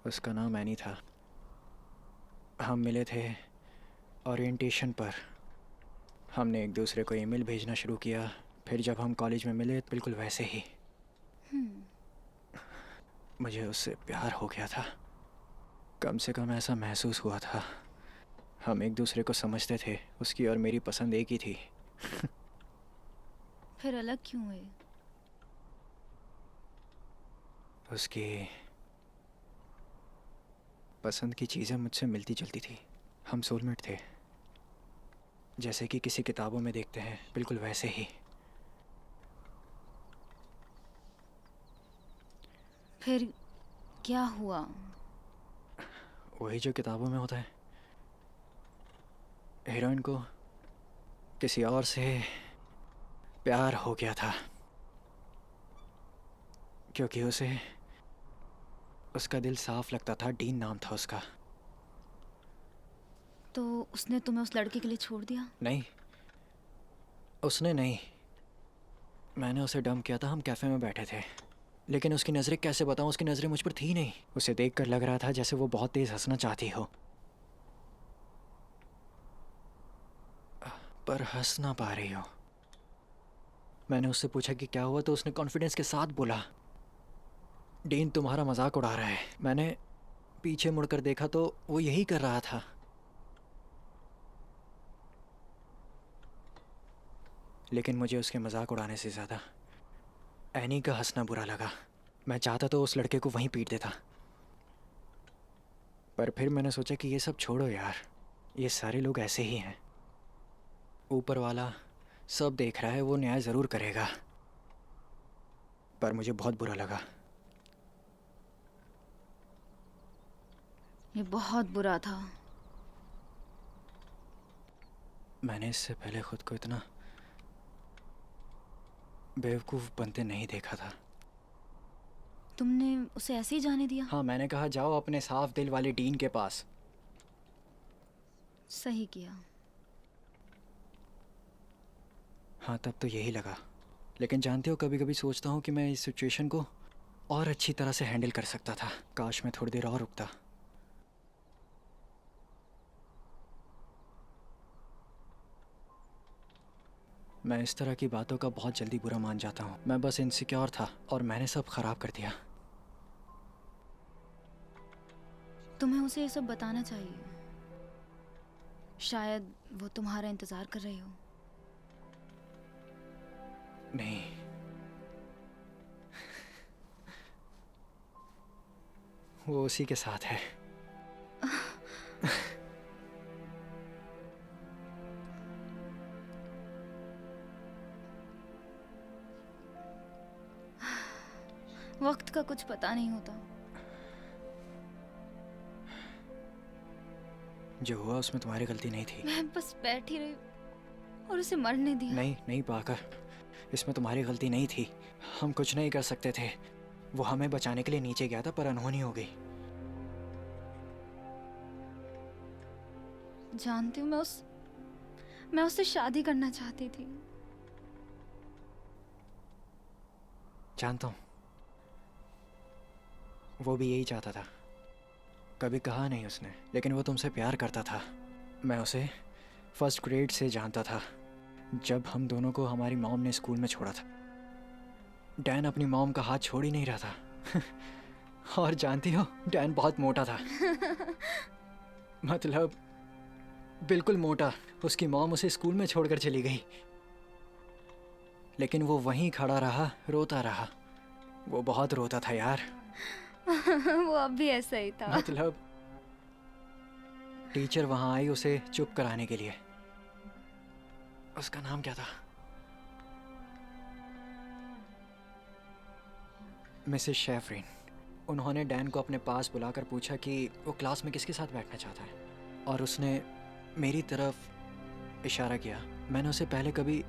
[SPEAKER 1] उसका नाम एनी था। हम मिले थे ओरिएंटेशन पर। हमने एक दूसरे को ईमेल भेजना शुरू किया। फिर जब हम कॉलेज में मिले तो बिल्कुल वैसे ही मुझे उससे प्यार हो गया था। कम से कम ऐसा महसूस हुआ था। हम एक दूसरे को समझते थे। उसकी और मेरी पसंद एक ही थी।
[SPEAKER 7] फिर अलग क्यों हुए?
[SPEAKER 1] उसकी पसंद की चीज़ें मुझसे मिलती जुलती थी। हम सोलमेट थे, जैसे कि किसी किताबों में देखते हैं, बिल्कुल वैसे ही।
[SPEAKER 7] फिर क्या हुआ?
[SPEAKER 1] वही जो किताबों में होता है। हीरोइन को किसी और से प्यार हो गया था, क्योंकि उसे उसका दिल साफ लगता था। डीन नाम था उसका।
[SPEAKER 7] तो उसने तुम्हें उस लड़के के लिए छोड़ दिया?
[SPEAKER 1] नहीं, उसने नहीं। मैंने उसे डंप किया था। हम कैफ़े में बैठे थे, लेकिन उसकी नज़रें, कैसे बताऊं, उसकी नज़रें मुझ पर थी नहीं। उसे देखकर लग रहा था जैसे वो बहुत तेज़ हंसना चाहती हो, पर हंस ना पा रही हो। मैंने उससे पूछा कि क्या हुआ तो उसने कॉन्फिडेंस के साथ बोला, डीन तुम्हारा मजाक उड़ा रहा है। मैंने पीछे मुड़कर देखा तो वो यही कर रहा था। लेकिन मुझे उसके मजाक उड़ाने से ज़्यादा एनी का हंसना बुरा लगा। मैं चाहता तो उस लड़के को वहीं पीट देता, पर फिर मैंने सोचा कि ये सब छोड़ो यार, ये सारे लोग ऐसे ही हैं। ऊपर वाला सब देख रहा है, वो न्याय ज़रूर करेगा। पर मुझे बहुत बुरा लगा।
[SPEAKER 3] ये बहुत बुरा था।
[SPEAKER 1] मैंने इससे पहले खुद को इतना बेवकूफ़ बनते नहीं देखा था।
[SPEAKER 3] तुमने उसे ऐसे ही जाने दिया?
[SPEAKER 1] हाँ, मैंने कहा जाओ अपने साफ दिल वाले डीन के पास।
[SPEAKER 3] सही किया।
[SPEAKER 1] हाँ, तब तो यही लगा। लेकिन जानते हो, कभी कभी सोचता हूँ कि मैं इस सिचुएशन को और अच्छी तरह से हैंडल कर सकता था। काश मैं थोड़ी देर और रुकता। मैं इस तरह की बातों का बहुत जल्दी बुरा मान जाता हूँ। मैं बस इनसिक्योर था और मैंने सब खराब कर दिया।
[SPEAKER 3] तुम्हें उसे ये सब बताना चाहिए। शायद वो तुम्हारा इंतजार कर रही हो।
[SPEAKER 1] नहीं, वो उसी के साथ है।
[SPEAKER 3] वक्त का कुछ पता नहीं होता।
[SPEAKER 1] जो हुआ उसमें तुम्हारी गलती नहीं थी।
[SPEAKER 3] मैं बस बैठी रही और उसे मरने दिया।
[SPEAKER 1] नहीं पाकर, इसमें तुम्हारी गलती नहीं थी। हम कुछ नहीं कर सकते थे। वो हमें बचाने के लिए नीचे गया था, पर अनहोनी हो गई।
[SPEAKER 3] जानती हूँ, मैं उससे शादी करना चाहती थी।
[SPEAKER 1] जानता हूँ, वो भी यही चाहता था। कभी कहा नहीं उसने, लेकिन वो तुमसे प्यार करता था। मैं उसे फर्स्ट ग्रेड से जानता था, जब हम दोनों को हमारी मॉम ने स्कूल में छोड़ा था। डैन अपनी मॉम का हाथ छोड़ ही नहीं रहा था। और जानती हो, डैन बहुत मोटा था। मतलब बिल्कुल मोटा। उसकी मॉम उसे स्कूल में छोड़कर चली गई, लेकिन वो वहीं खड़ा रहा, रोता रहा। वो बहुत रोता था यार।
[SPEAKER 3] वो अब भी ऐसा ही था।
[SPEAKER 1] मतलब टीचर वहां आई उसे चुप कराने के लिए। उसका नाम क्या था? मिसेस शेफरिन। उन्होंने डैन को अपने पास बुलाकर पूछा कि वो क्लास में किसके साथ बैठना चाहता है, और उसने मेरी तरफ इशारा किया। मैंने उसे पहले कभी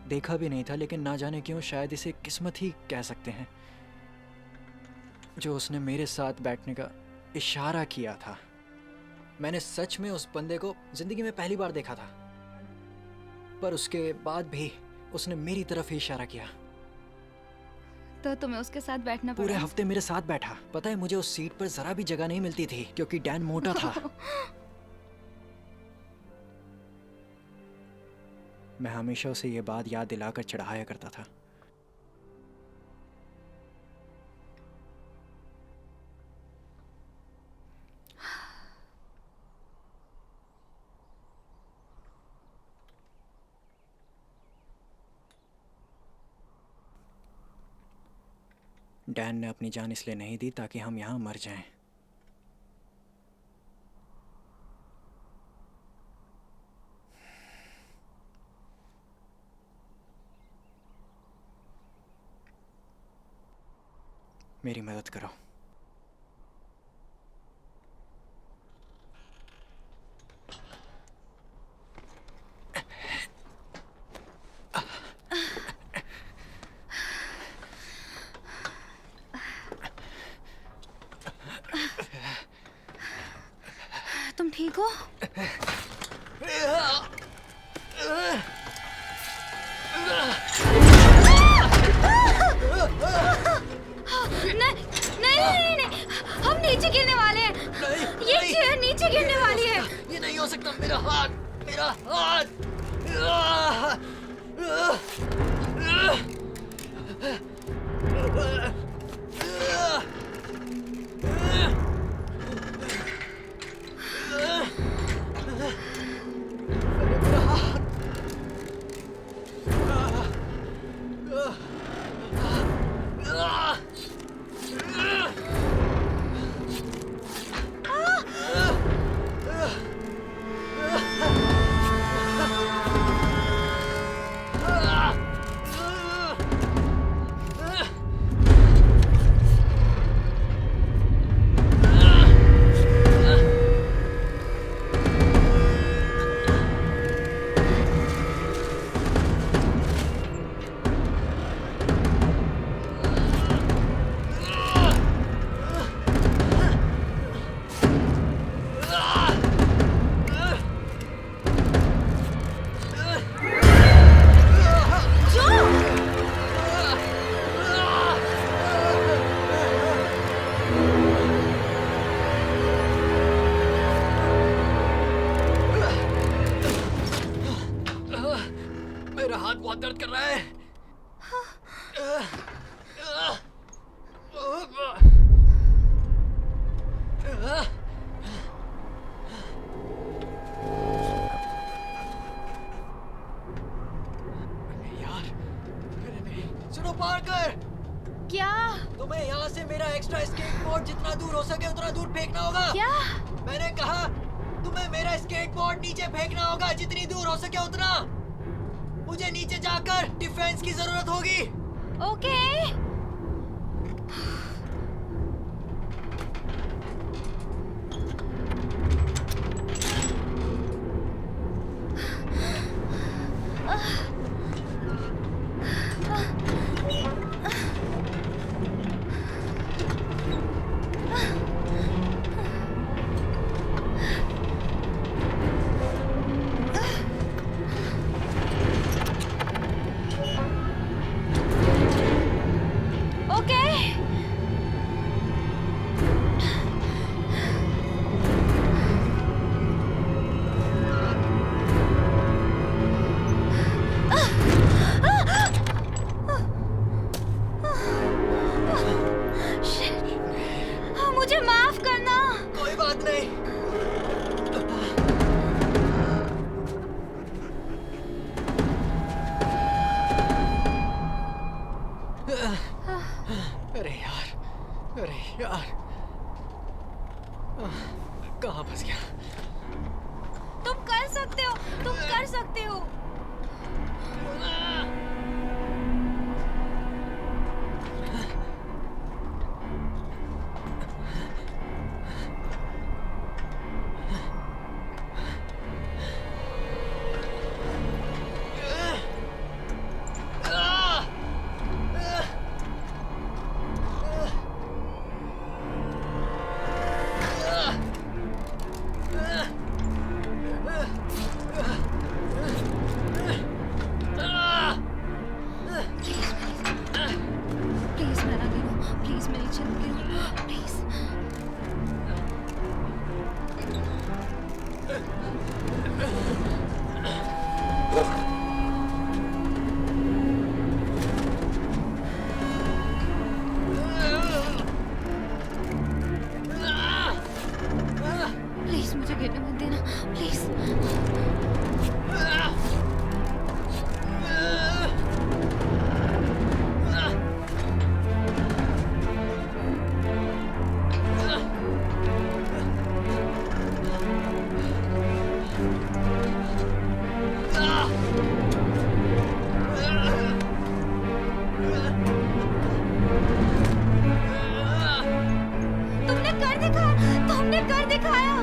[SPEAKER 1] देखा भी नहीं था, लेकिन ना जाने क्यों, शायद इसे किस्मत ही कह सकते हैं, जो उसने मेरे साथ बैठने का इशारा किया था। मैंने सच में उस बंदे को जिंदगी में पहली बार देखा था, पर उसके बाद भी उसने मेरी तरफ ही इशारा किया।
[SPEAKER 3] तो तुम्हें उसके साथ बैठना पड़ा?
[SPEAKER 1] पूरे हफ्ते मेरे साथ बैठा। पता है, मुझे उस सीट पर जरा भी जगह नहीं मिलती थी, क्योंकि डैन मोटा था। मैं हमेशा उसे ये बात याद दिलाकर चढ़ाया करता था। डैन ने अपनी जान इसलिए नहीं दी ताकि हम यहाँ मर जाएं। मेरी मदद करो।
[SPEAKER 3] तुम ठीक हो? नहीं, हम नीचे गिरने वाले हैं। ये चेयर नीचे गिरने वाली है।
[SPEAKER 1] ये नहीं हो सकता। मेरा हाथ, मेरा हाथ। मेरा हाथ बहुत दर्द कर रहा है। यार, अरे नहीं, सुनो पार्कर,
[SPEAKER 7] क्या?
[SPEAKER 1] तुम्हें यहाँ से मेरा एक्स्ट्रा स्केटबोर्ड जितना दूर हो सके उतना दूर फेंकना होगा।
[SPEAKER 7] क्या?
[SPEAKER 1] मैंने कहा तुम्हें मेरा स्केटबोर्ड नीचे फेंकना होगा, जितनी दूर हो सके उतना। मुझे नीचे जाकर डिफेंस की जरूरत होगी।
[SPEAKER 7] ओके। मुझे माफ करना।
[SPEAKER 1] कोई बात नहीं। अरे यार, कहाँ फंस गया?
[SPEAKER 7] तुम कर सकते हो, तुम कर सकते हो। प्लीज मैं ना गिरूं, प्लीज मैं नीचे ना गिरूं, प्लीज। प्लीज मुझे गिरने मत देना, प्लीज। तुमने कर दिखाया, तुमने कर दिखाया।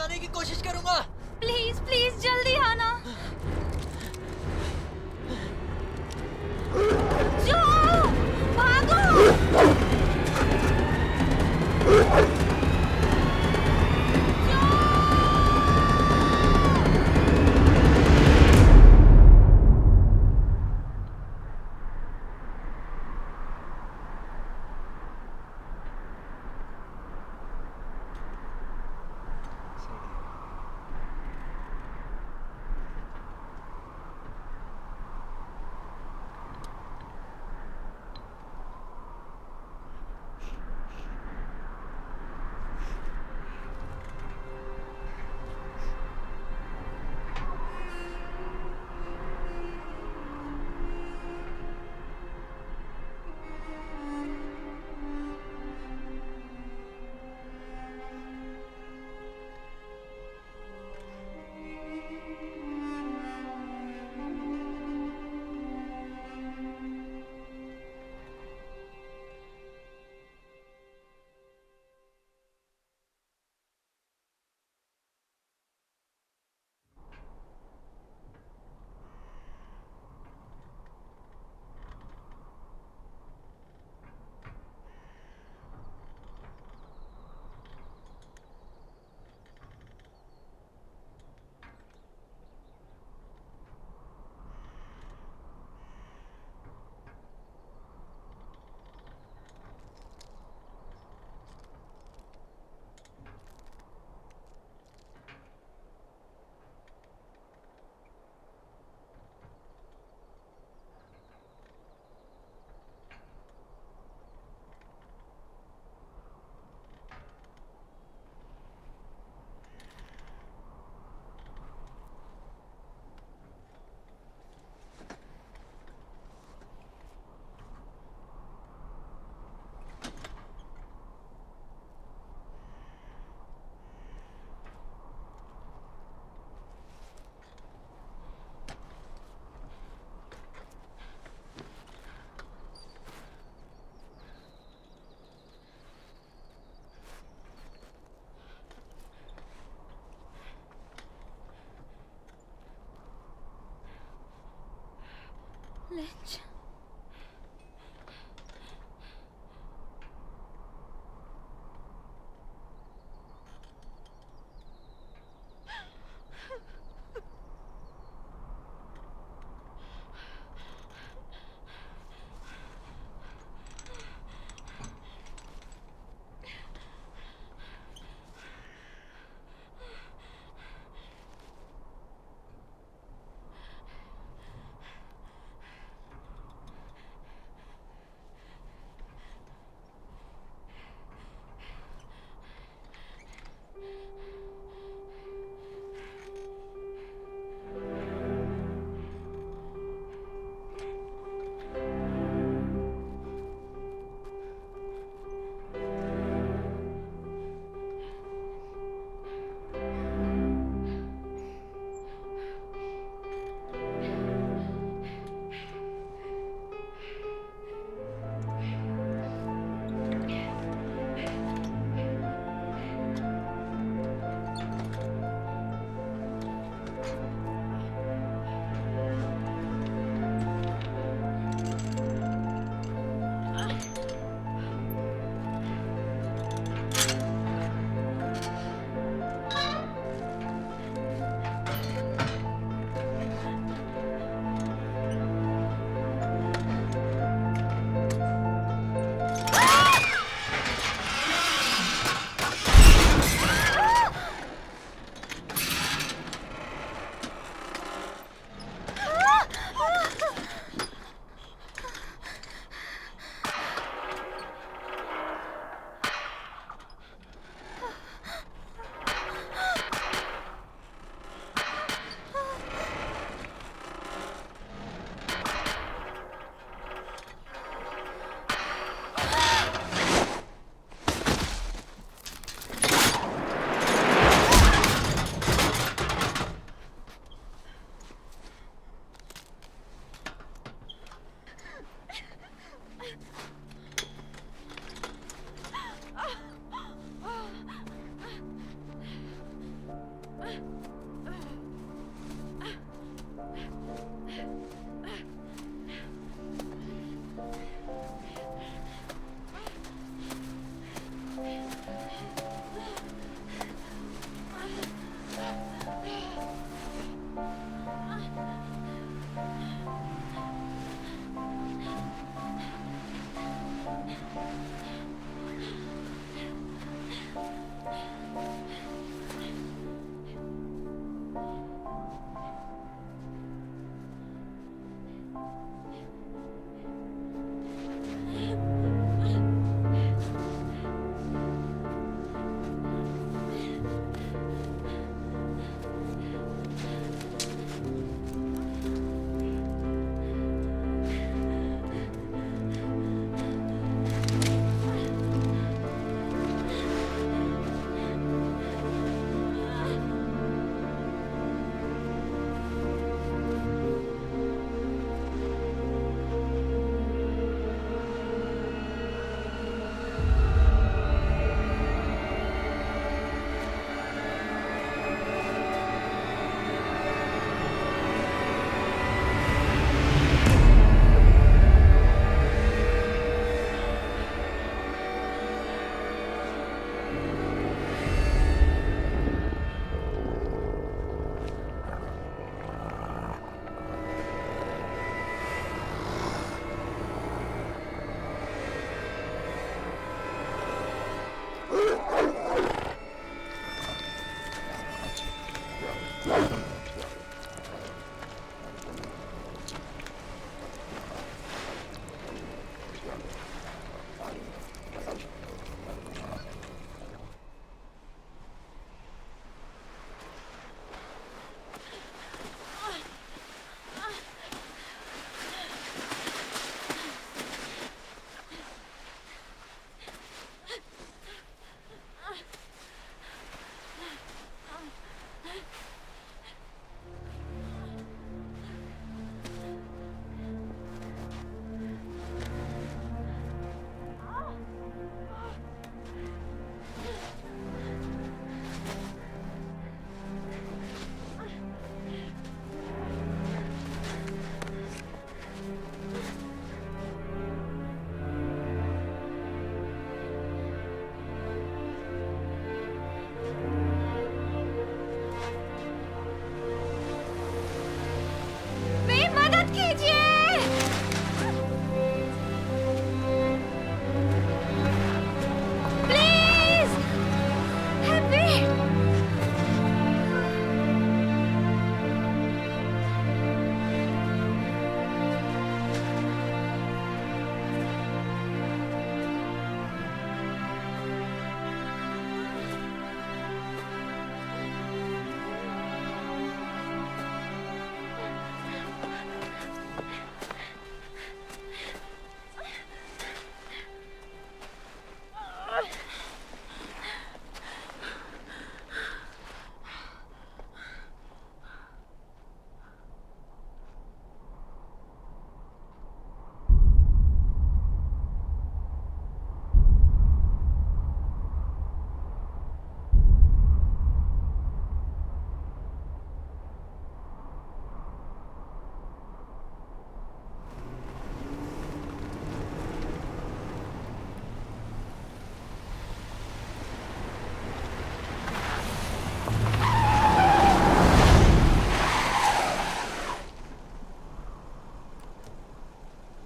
[SPEAKER 1] आने की कोशिश करूंगा।
[SPEAKER 3] प्लीज प्लीज जल्दी आना। जो भागो। लिंच।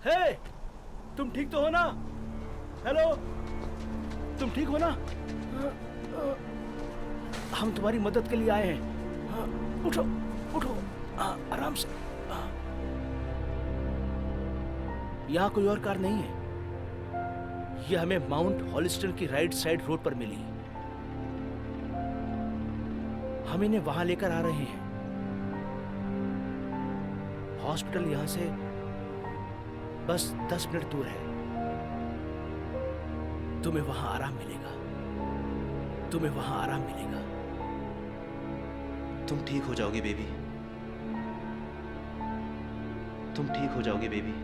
[SPEAKER 5] हे, तुम ठीक तो हो ना? हेलो, तुम ठीक हो ना? हम तुम्हारी मदद के लिए आए हैं। उठो उठो, आराम से। यहाँ कोई और कार नहीं है। यह हमें माउंट हॉलिस्टर की राइट साइड रोड पर मिली। हम इन्हें वहां लेकर आ रहे हैं। हॉस्पिटल यहां से बस 10 मिनट दूर है। तुम्हें वहां आराम मिलेगा, तुम्हें वहां आराम मिलेगा।
[SPEAKER 2] तुम ठीक हो जाओगे बेबी, तुम ठीक हो जाओगे बेबी।